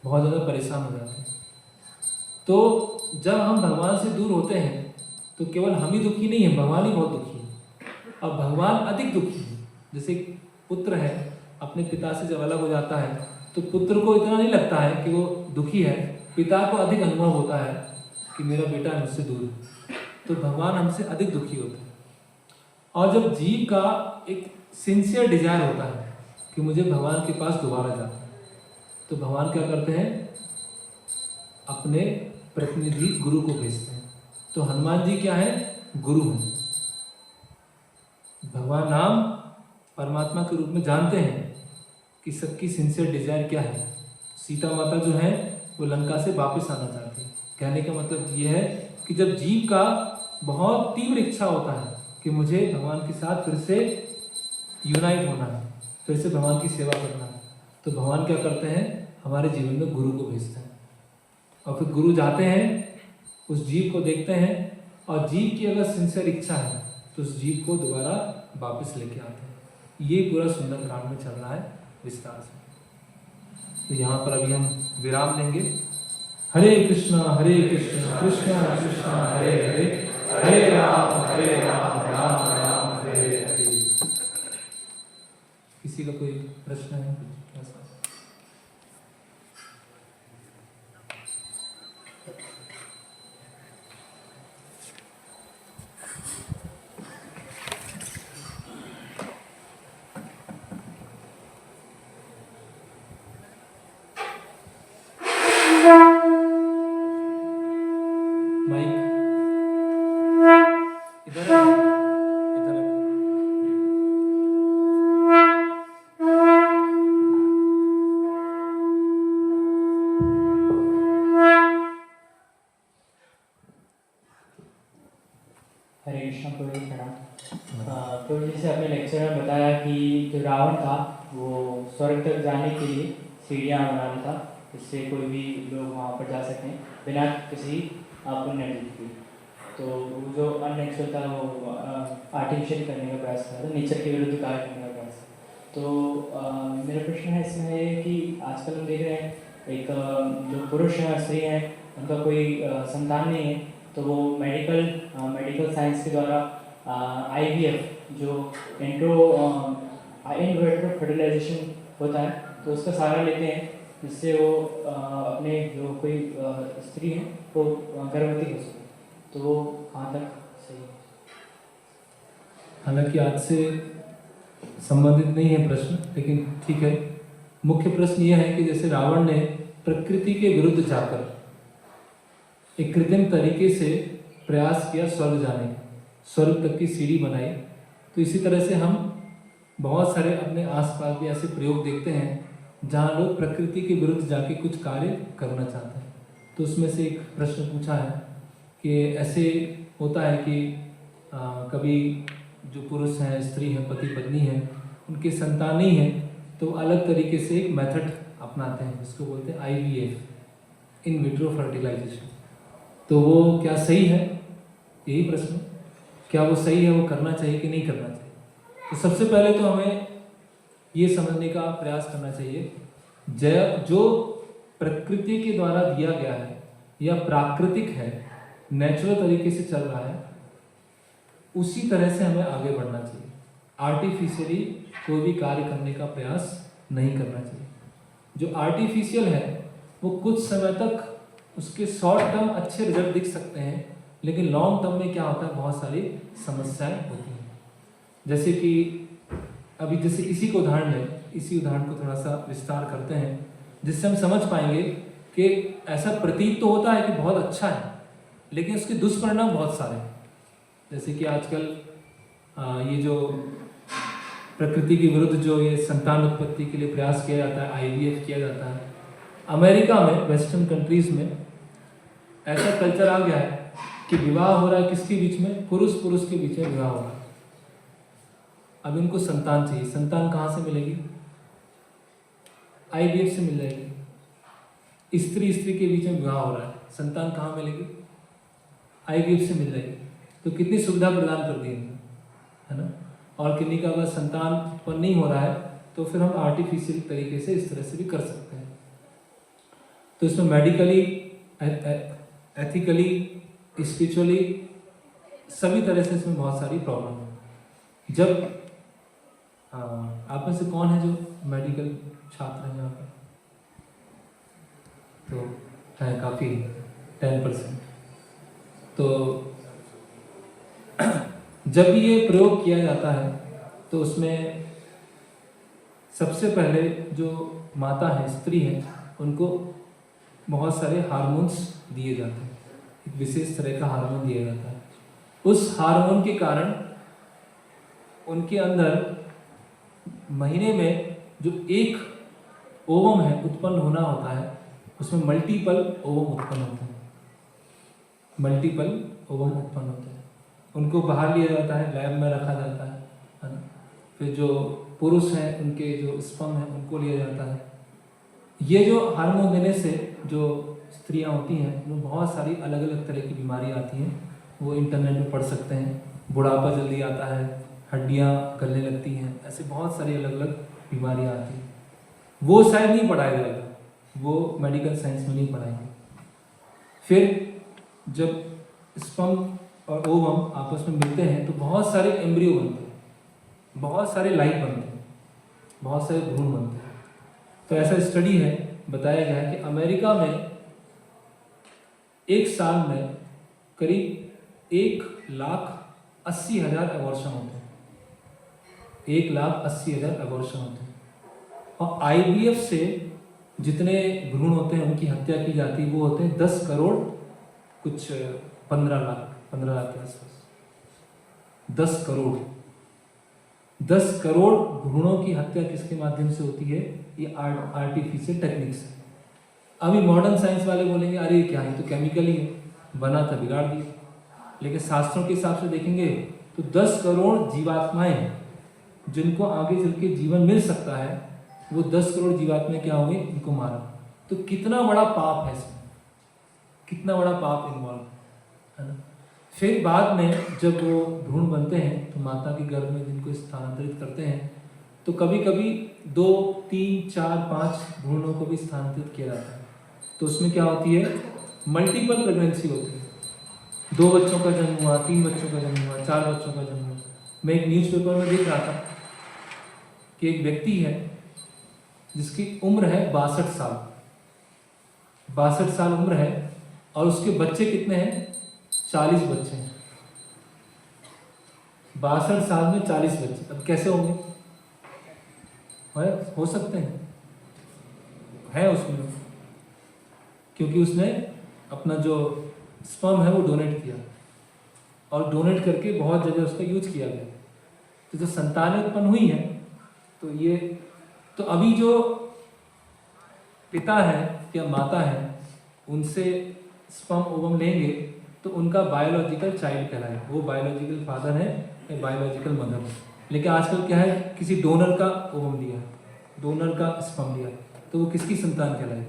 बहुत ज़्यादा परेशान हो जाते हैं। तो जब हम भगवान से दूर होते हैं तो केवल हम ही दुखी नहीं है, भगवान ही बहुत दुखी है। अब भगवान अधिक दुखी है। जैसे पुत्र है, अपने पिता से जब अलग हो जाता है तो पुत्र को इतना नहीं लगता है कि वो दुखी है, पिता को अधिक अनुभव होता है कि मेरा बेटा मुझसे दूर है। तो भगवान हमसे अधिक दुखी होते हैं। और जब जीव का एक सिंसियर डिजायर होता है कि मुझे भगवान के पास दोबारा जाना है, तो भगवान क्या करते हैं, अपने प्रतिनिधि गुरु को भेजते हैं। तो हनुमान जी क्या है, गुरु हैं। भगवान राम परमात्मा के रूप में जानते हैं कि सबकी सिंसियर डिजायर क्या है। सीता माता जो है वो लंका से वापस आना चाहती है। कहने का मतलब ये है कि जब जीव का बहुत तीव्र इच्छा होता है कि मुझे भगवान के साथ फिर से यूनाइट होना है, फिर से भगवान की सेवा करना है, तो भगवान क्या करते हैं, हमारे जीवन में गुरु को भेजते हैं। और फिर गुरु जाते हैं, उस जीव को देखते हैं, और जीव की अगर सिंसियर इच्छा है तो उस जीव को दोबारा वापस लेके आते हैं। ये पूरा सुंदरकांड में चल रहा है विस्तार से। तो यहाँ पर अभी हम विराम लेंगे। हरे कृष्णा कृष्णा कृष्णा हरे हरे, हरे राम राम राम हरे हरे। किसी का कोई प्रश्न है? तो जैसे अपने लेक्चर में बताया कि जो रावण था वो स्वर्ग तक जाने के लिए सीढ़ियाँ बनाना था, जिससे कोई भी लोग वहाँ पर जा सकें बिना किसी पुण्य के। तो वो जो अननेचुरल था वो आर्टिफिशियल करने का प्रयास था, नेचर के विरुद्ध कार्य करने का प्रयास। तो मेरा प्रश्न है इसमें है कि आजकल हम देख रहे हैं एक जो पुरुष हैं स्त्री हैं उनका कोई संतान नहीं है, तो वो मेडिकल साइंस के द्वारा IVF जो इनविट्रो फर्टिलाइजेशन होता है तो उसका सहारा लेते हैं, जिससे वो अपने जो कोई स्त्री है वो गर्भवती हो सके। तो वो कहाँ तक सही है? हालांकि आज से संबंधित नहीं है प्रश्न, लेकिन ठीक है। मुख्य प्रश्न यह है कि जैसे रावण ने प्रकृति के विरुद्ध जाकर एक कृत्रिम तरीके से प्रयास किया स्वर्ग जाने का, स्वर्ग तक की सीढ़ी बनाई, तो इसी तरह से हम बहुत सारे अपने आसपास भी ऐसे प्रयोग देखते हैं जहाँ लोग प्रकृति के विरुद्ध जाके कुछ कार्य करना चाहते हैं। तो उसमें से एक प्रश्न पूछा है कि ऐसे होता है कि कभी जो पुरुष हैं, स्त्री हैं, पति पत्नी हैं, उनके संतान नहीं है तो अलग तरीके से एक मेथड अपनाते हैं जिसको बोलते हैं IVF, इन विट्रो फर्टिलाइजेशन। तो वो क्या सही है, यही प्रश्न, क्या वो सही है, वो करना चाहिए कि नहीं करना चाहिए? तो सबसे पहले तो हमें ये समझने का प्रयास करना चाहिए जो प्रकृति के द्वारा दिया गया है या प्राकृतिक है, नेचुरल तरीके से चल रहा है, उसी तरह से हमें आगे बढ़ना चाहिए। आर्टिफिशियली कोई भी कार्य करने का प्रयास नहीं करना चाहिए। जो आर्टिफिशियल है वो कुछ समय तक उसके शॉर्ट टर्म अच्छे रिजल्ट दिख सकते हैं, लेकिन लॉन्ग टर्म में क्या होता है, बहुत सारी समस्याएं होती हैं। जैसे कि अभी जैसे इसी को उदाहरण लें, इसी उदाहरण को थोड़ा सा विस्तार करते हैं जिससे हम समझ पाएंगे कि ऐसा प्रतीत तो होता है कि बहुत अच्छा है, लेकिन उसके दुष्परिणाम बहुत सारे हैं। जैसे कि आजकल ये जो प्रकृति के विरुद्ध जो ये संतान उत्पत्ति के लिए प्रयास किया जाता है, IVF किया जाता है, अमेरिका में, वेस्टर्न कंट्रीज में ऐसा कल्चर आ गया है कि विवाह हो रहा है किसके बीच में, पुरुष के बीच में विवाह हो रहा है। अब इनको संतान चाहिए, संतान कहाँ से मिलेगी? IVF से मिल जाएगी। स्त्री के बीच में विवाह हो रहा है, संतान कहाँ मिलेगी? IVF से मिल जाएगी। तो कितनी सुविधा प्रदान कर दी है ना। और किन्हीं का अगर संतान उत्पन्न नहीं हो रहा है तो फिर हम आर्टिफिशियल तरीके से इस तरह से भी कर सकते हैं। तो इसमें मेडिकली, एथिकली, स्पिरिचुअली सभी तरह से इसमें बहुत सारी प्रॉब्लम है। जब आप में से कौन है जो मेडिकल छात्र हैं यहाँ पर? तो है काफ़ी, 10%। तो जब भी ये प्रयोग किया जाता है तो उसमें सबसे पहले जो माता है, स्त्री है, उनको बहुत सारे हार्मोन्स दिए जाते हैं। एक विशेष तरह का हार्मोन दिया जाता है। उस हार्मोन के कारण उनके अंदर महीने में जो एक ओवम है उत्पन्न होना होता है, उसमें मल्टीपल ओवम उत्पन्न होते हैं। मल्टीपल ओवम उत्पन्न होते हैं, उनको बाहर लिया जाता है, लैब में रखा जाता है ना। फिर जो पुरुष हैं उनके जो स्पर्म हैं उनको लिया जाता है। ये जो हार्मोन देने से जो स्त्रियां होती हैं उन्हें बहुत सारी अलग अलग तरह की बीमारी आती हैं। वो इंटरनेट में पढ़ सकते हैं। बुढ़ापा जल्दी आता है, हड्डियां गलने लगती हैं, ऐसे बहुत सारी अलग अलग बीमारियां आती हैं। वो शायद नहीं पढ़ाया जाएगा, वो मेडिकल साइंस में नहीं पढ़ाएंगे। फिर जब स्पर्म और ओवम आपस में मिलते हैं तो बहुत सारे एम्ब्रियो बनते हैं, बहुत सारे लाइफ बनते हैं, बहुत सारे भ्रूण बनते हैं। तो ऐसा स्टडी है, बताया गया है कि अमेरिका में एक साल में करीब 1,80,000 अबॉर्शन होते हैं। 1,80,000 अबॉर्शन होते हैं। और IVF से जितने भ्रूण होते हैं उनकी हत्या की जाती है वो होते हैं 10 करोड़ कुछ 15 लाख के आसपास। 10 करोड़ भ्रूणों की हत्या किसके माध्यम से होती है? ये आर्टिफिशियल टेक्निक्स है। अभी मॉडर्न साइंस वाले बोलेंगे अरे क्या है, तो केमिकल ही है, बना था बिगाड़ दिया। लेकिन शास्त्रों के हिसाब से देखेंगे तो 10 करोड़ जीवात्माएं जिनको आगे चल के जीवन मिल सकता है, वो 10 करोड़ जीवात्माएं क्या होंगे? इनको मारा। तो कितना बड़ा पाप है इसमें, कितना बड़ा पाप इन्वॉल्व है ना। फिर बाद में जब वो भ्रूण बनते हैं तो माता के गर्भ में जिनको स्थानांतरित करते हैं तो कभी कभी 2, 3, 4, 5 भ्रूणों को भी स्थानांतरित किया जाता है। तो उसमें क्या होती है? मल्टीपल प्रेगनेंसी होती है। 2 बच्चों का जन्म हुआ, 3 बच्चों का जन्म हुआ, 4 बच्चों का जन्म हुआ। मैं एक न्यूज़पेपर में देख रहा था कि एक व्यक्ति है जिसकी उम्र है 62 साल। 62 साल उम्र है और उसके बच्चे कितने हैं? 40 बच्चे हैं। 62 साल में 40 बच्चे, अब कैसे होंगे? हो सकते हैं, है उसमें, क्योंकि उसने अपना जो स्पर्म है वो डोनेट किया और डोनेट करके बहुत जगह उसका यूज किया गया। तो जो संतानें उत्पन्न हुई हैं तो ये तो अभी जो पिता है या माता है उनसे स्पर्म ओवम लेंगे तो उनका बायोलॉजिकल चाइल्ड कहलाएगा। वो बायोलॉजिकल फादर है या बायोलॉजिकल मदर है। लेकिन आजकल क्या है, किसी डोनर का ओवम दिया, डोनर का स्पर्म दिया, तो वो किसकी संतान कहलाएगी?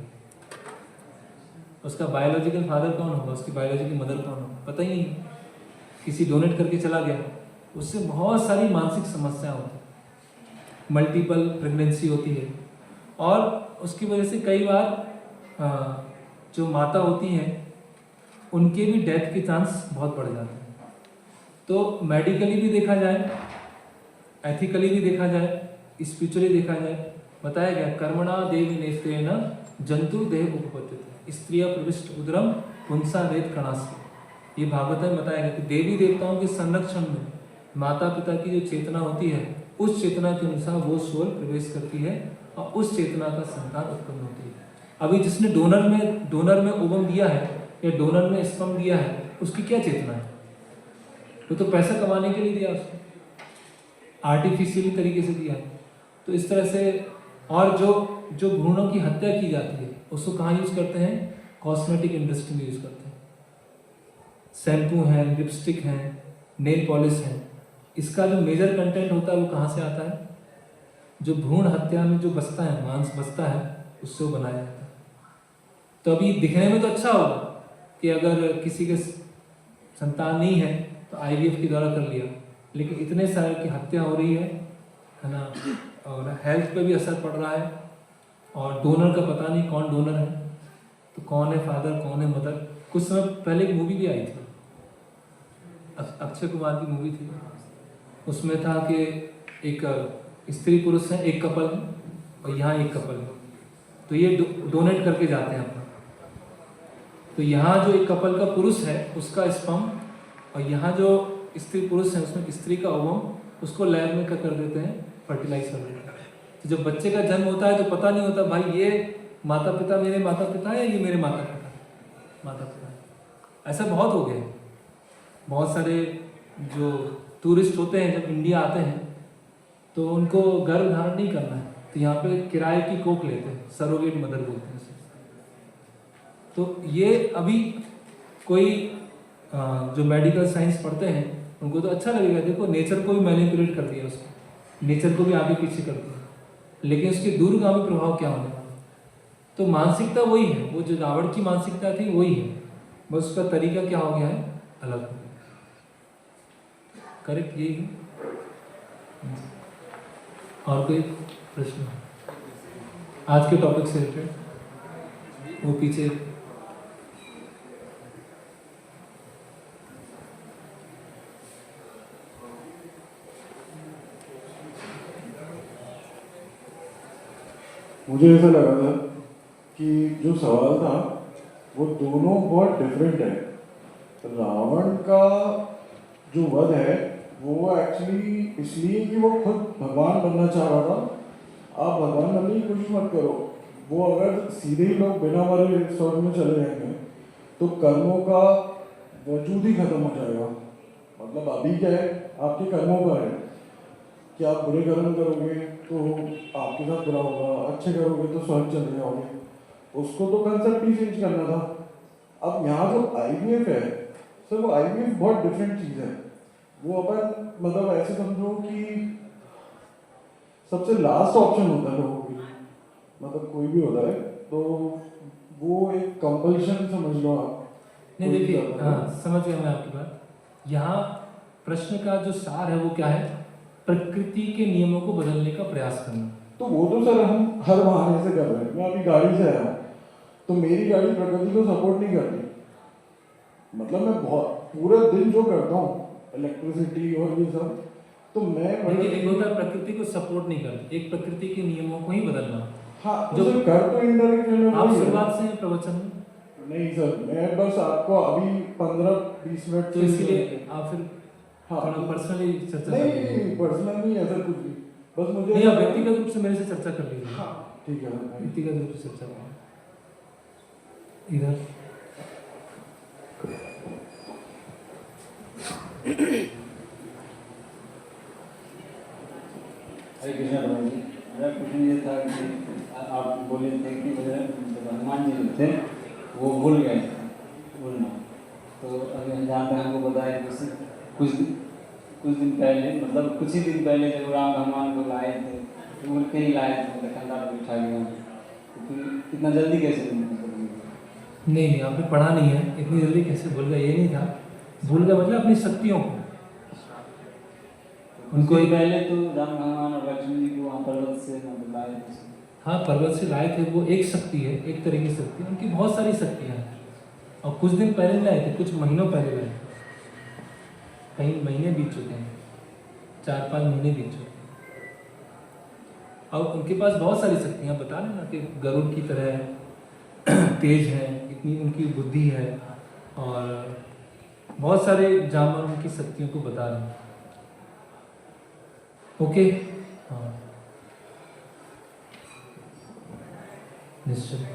उसका बायोलॉजिकल फादर कौन होगा, उसकी बायोलॉजिकल मदर कौन होगा? पता ही नहीं। किसी डोनेट करके चला गया, उससे बहुत सारी मानसिक समस्याएं होती हैं, मल्टीपल प्रेगनेंसी होती है और उसकी वजह से कई बार जो माता होती हैं उनके भी डेथ के चांस बहुत बढ़ जाते हैं। तो मेडिकली भी देखा जाए, एथिकली भी देखा जाए, स्पिरिचुअली देखा जाए, बताया गया कर्मणा देवी नेत्रेण जंतु देह उपपद्यते स्त्रिया प्रविष्ट उदरम पुंसा वेद कणास्ति। ये भागवत में बताया गया कि देवी देवताओं के संरक्षण में माता पिता की जो चेतना होती है उस चेतना के अनुसार वो सोल प्रवेश करती है और उस चेतना का संतान उत्पन्न होती है। अभी जिसने डोनर में ओवम दिया है या डोनर में स्पर्म दिया है, उसकी क्या चेतना है? वो तो पैसा कमाने के लिए दिया, उसको आर्टिफिशियली तरीके से दिया। तो इस तरह से और जो भ्रूणों की हत्या की जाती है उसको कहाँ यूज करते हैं? कॉस्मेटिक इंडस्ट्री में यूज करते हैं। शैम्पू है, लिपस्टिक है, नेल पॉलिश है, इसका जो मेजर कंटेंट होता है वो कहाँ से आता है? जो भ्रूण हत्या में जो बचता है, मांस बचता है, उससे वो बनाया जाता है। तो अभी दिखने में तो अच्छा होगा कि अगर किसी के संतान नहीं है तो IVF के द्वारा कर लिया, लेकिन इतने सारे की हत्या हो रही है ना, और हेल्थ पे भी असर पड़ रहा है और डोनर का पता नहीं कौन डोनर है, तो कौन है फादर, कौन है मदर। कुछ समय पहले एक मूवी भी आई थी अक्षय कुमार की मूवी थी, उसमें था कि एक स्त्री पुरुष है, एक कपल है और यहाँ एक कपल है, तो ये डोनेट करके जाते हैं अपना। तो यहाँ जो एक कपल का पुरुष है उसका स्पर्म और यहाँ जो स्त्री पुरुष है उसमें स्त्री का ओवम, उसको लैब में क्या कर देते हैं, फर्टिलाइज कर देते हैं। तो जब बच्चे का जन्म होता है तो पता नहीं होता भाई ये माता पिता मेरे माता पिता है या ये मेरे माता पिता है। ऐसा बहुत हो गया। बहुत सारे जो टूरिस्ट होते हैं जब इंडिया आते हैं तो उनको गर्भ धारण नहीं करना है, तो यहाँ पे किराए की कोख लेते हैं, सरोगेट मदर बोलते हैं। तो ये अभी कोई जो मेडिकल साइंस पढ़ते हैं उनको तो अच्छा लगेगा, देखो नेचर को भी मैनिपुलेट कर दिया उसको, नेचर को भी आगे पीछे कर दिया, लेकिन उसके दूरगामी प्रभाव क्या होने वाला। तो मानसिकता वही है, वो जो रावण की मानसिकता थी वही है, बस उसका तरीका क्या हो गया है, अलग हो गया। करेक्ट यही है। और कोई प्रश्न आज के टॉपिक से रिलेटेड? वो पीछे मुझे ऐसा लगा था कि जो सवाल था वो दोनों बहुत डिफरेंट है। रावण का जो वध है वो एक्चुअली इसलिए कि वो खुद भगवान बनना चाह रहा था। आप भगवान बनने की कोशिश मत करो, वो अगर सीधे ही लोग बिना मरे स्वर्ग में चले जाएंगे तो कर्मों का वजूद ही खत्म हो जाएगा। मतलब अभी क्या है, आपके कर्मों पर है कि आप बुरे कर्म करोगे तो आपके साथ बुरा होगा, अच्छे करोगे तो स्वर्ग चले जाओगे। उसको तो कंसेप्ट ही चेंज करना था। अब यहाँ जो IVF है सर, वो IVF बहुत डिफरेंट चीज़ है। वो अपन मतलब ऐसे समझो कि सबसे लास्ट ऑप्शन होता है लोगों के लिए, मतलब कोई भी होता है तो वो एक कंपल्शन समझ लो आप। नहीं देखिए, हाँ समझ गया मैं आपकी बात। यहाँ प्रश्न का जो सार है वो क्या है, प्रकृति के नियमों को बदलने का प्रयास करना। तो वो तो सर हम हर बहाने से कर रहे हैं। मैं अभी गाड़ी से आया हूँ तो मेरी गाड़ी प्रकृति को सपोर्ट नहीं करती। मतलब मैं बहुत पूरे दिन जो करता हूँ इलेक्ट्रिसिटी और ये सब, तो मैं देखिए एक होता है प्रकृति को सपोर्ट नहीं करती, एक प्रकृति के नियमों को ही बदलना। हाँ जो जो कर तो इनडायरेक्टली आप शुरुआत से प्रवचन में नहीं सर, मैं बस आपको अभी 15-20 मिनट तो इसीलिए आप फिर हाँ थोड़ा पर्सनली चर्चा कर लीजिए। नहीं पर्सनल नहीं ऐसा कुछ भी, बस मुझे नहीं आप व्यक्तिगत रूप से मेरे से चर्चा कर लीजिए। हाँ ठीक है व्यक्तिगत रूप से चर्चा करें। इधर हरे कृष्णा प्रभु जी, मेरा क्वेश्चन ये था कि आप बोले थे कि हनुमान जी थे वो भूल गए थे बोलना। तो अभी हम जहाँ तक हमको बताया कि कुछ दिन पहले, मतलब कुछ ही दिन पहले जब राम भगवान को लाए थे तो उड़ के ही लाए थे, मतलब कंधा पर बिठा दिया। तो इतना जल्दी कैसे नहीं आपने पढ़ा नहीं है, इतनी जल्दी कैसे भूल गया, ये नहीं था। भूल गया मतलब अपनी शक्तियों को, उनको ही पहले तो राम भगवान और लक्ष्मण जी को वहाँ पर्वत से लाए थे। हाँ पर्वत से लाए थे, वो एक शक्ति है, एक तरह की शक्ति है। उनकी बहुत सारी शक्तियाँ हैं और कुछ दिन पहले लाए थे, कुछ महीनों पहले लाए थे। कई महीने बीत चुके हैं, 4-5 महीने बीत चुके हैं। और उनके पास बहुत सारी शक्तियाँ, बता रहे ना कि गरुड़ की तरह तेज है, इतनी उनकी बुद्धि है और बहुत सारे जानवर उनकी शक्तियों को बता रहे हैं। ओके हाँ निश्चय।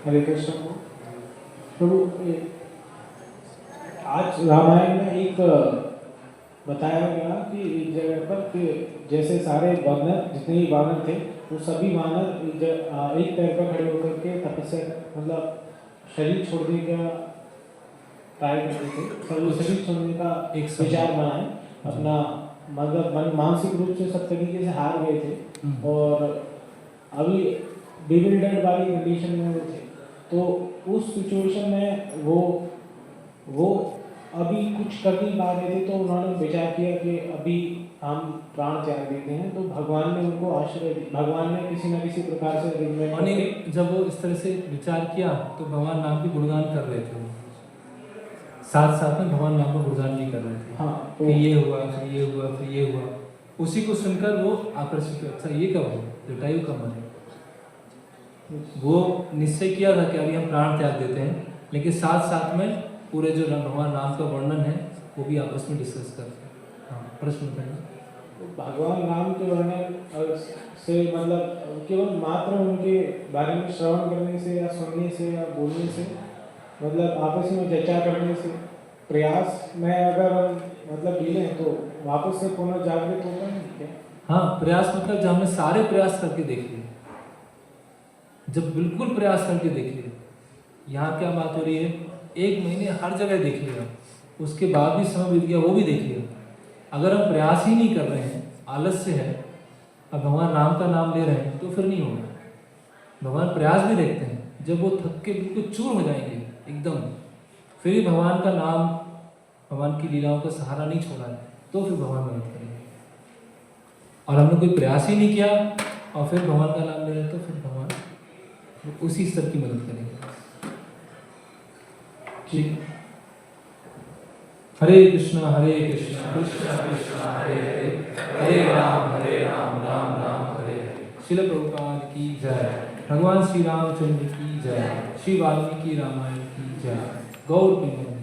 हरे कृष्ण प्रभु, आज रामायण में एक बताया गया कि एक जगह पर कि जैसे सारे वानर, जितने भी वानर थे वो सभी वानर एक पैर पर खड़े होकर के तपस्या, मतलब शरीर छोड़ने का ट्राई करते थे, पर वो शरीर छोड़ने का एक विचार बनाए अपना, मतलब मानसिक रूप से सब तरीके से हार गए थे और अभी बिविल्डर्ड वाली कंडीशन में वो थे। तो उस सिचुएशन में वो अभी कुछ कर नहीं पा रहे थे, तो उन्होंने विचार किया कि अभी हम प्राण त्याग देते हैं, तो भगवान ने उनको आश्रय दिया। भगवान ने किसी न किसी प्रकार से अरेंजमेंट और नहीं, जब वो इस तरह से विचार किया तो भगवान नाम की गुणगान कर रहे थे वो, साथ साथ में भगवान नाम का गुणगान भी कर रहे थे। हाँ, तो ये हुआ, फिर ये हुआ, फिर ये हुआ। उसी को सुनकर वो आकर्षित हुए, अच्छा ये कब हो, जटायु कब मरे। वो निश्चय किया था कि अभी हम प्राण त्याग देते हैं, लेकिन साथ साथ में पूरे जो भगवान राम का वर्णन है वो भी आपस में डिस्कस करते हैं। हाँ, प्रश्न करें। भगवान राम के वर्णन से मतलब केवल मात्र उनके बारे में श्रवण करने से या सुनने से या बोलने से, मतलब आपस में चर्चा करने से, प्रयास में अगर हम मतलब मिलें तो वापस से पुनर्जागृत होता है क्या? हाँ, प्रयास मतलब जब हमने सारे प्रयास करके देख लिए, जब बिल्कुल प्रयास करके देख लिए, यहाँ क्या बात हो रही है, 1 महीने हर जगह देख लिया, उसके बाद भी समय बीत गया, वो भी देख लिया। अगर हम प्रयास ही नहीं कर रहे हैं, आलस्य है, अब भगवान राम का नाम ले रहे हैं, तो फिर नहीं होगा। भगवान प्रयास भी देखते हैं, जब वो थक के बिल्कुल चूर हो जाएंगे एकदम, फिर भी भगवान का नाम, भगवान की लीलाओं का सहारा नहीं छोड़ा है, तो फिर भगवान मदद करेंगे। और हमने कोई प्रयास ही नहीं किया और फिर भगवान का नाम ले रहे हैं, तो फिर भगवान उसी स्तर की मदद करेंगे। ठीक। हरे कृष्णा कृष्ण कृष्ण हरे हरे, हरे राम राम राम हरे हरे। श्रील प्रभुपाद की जय। भगवान श्री रामचंद्र की जय। श्री वाल्मीकि रामायण की जय। गौर प्रेम।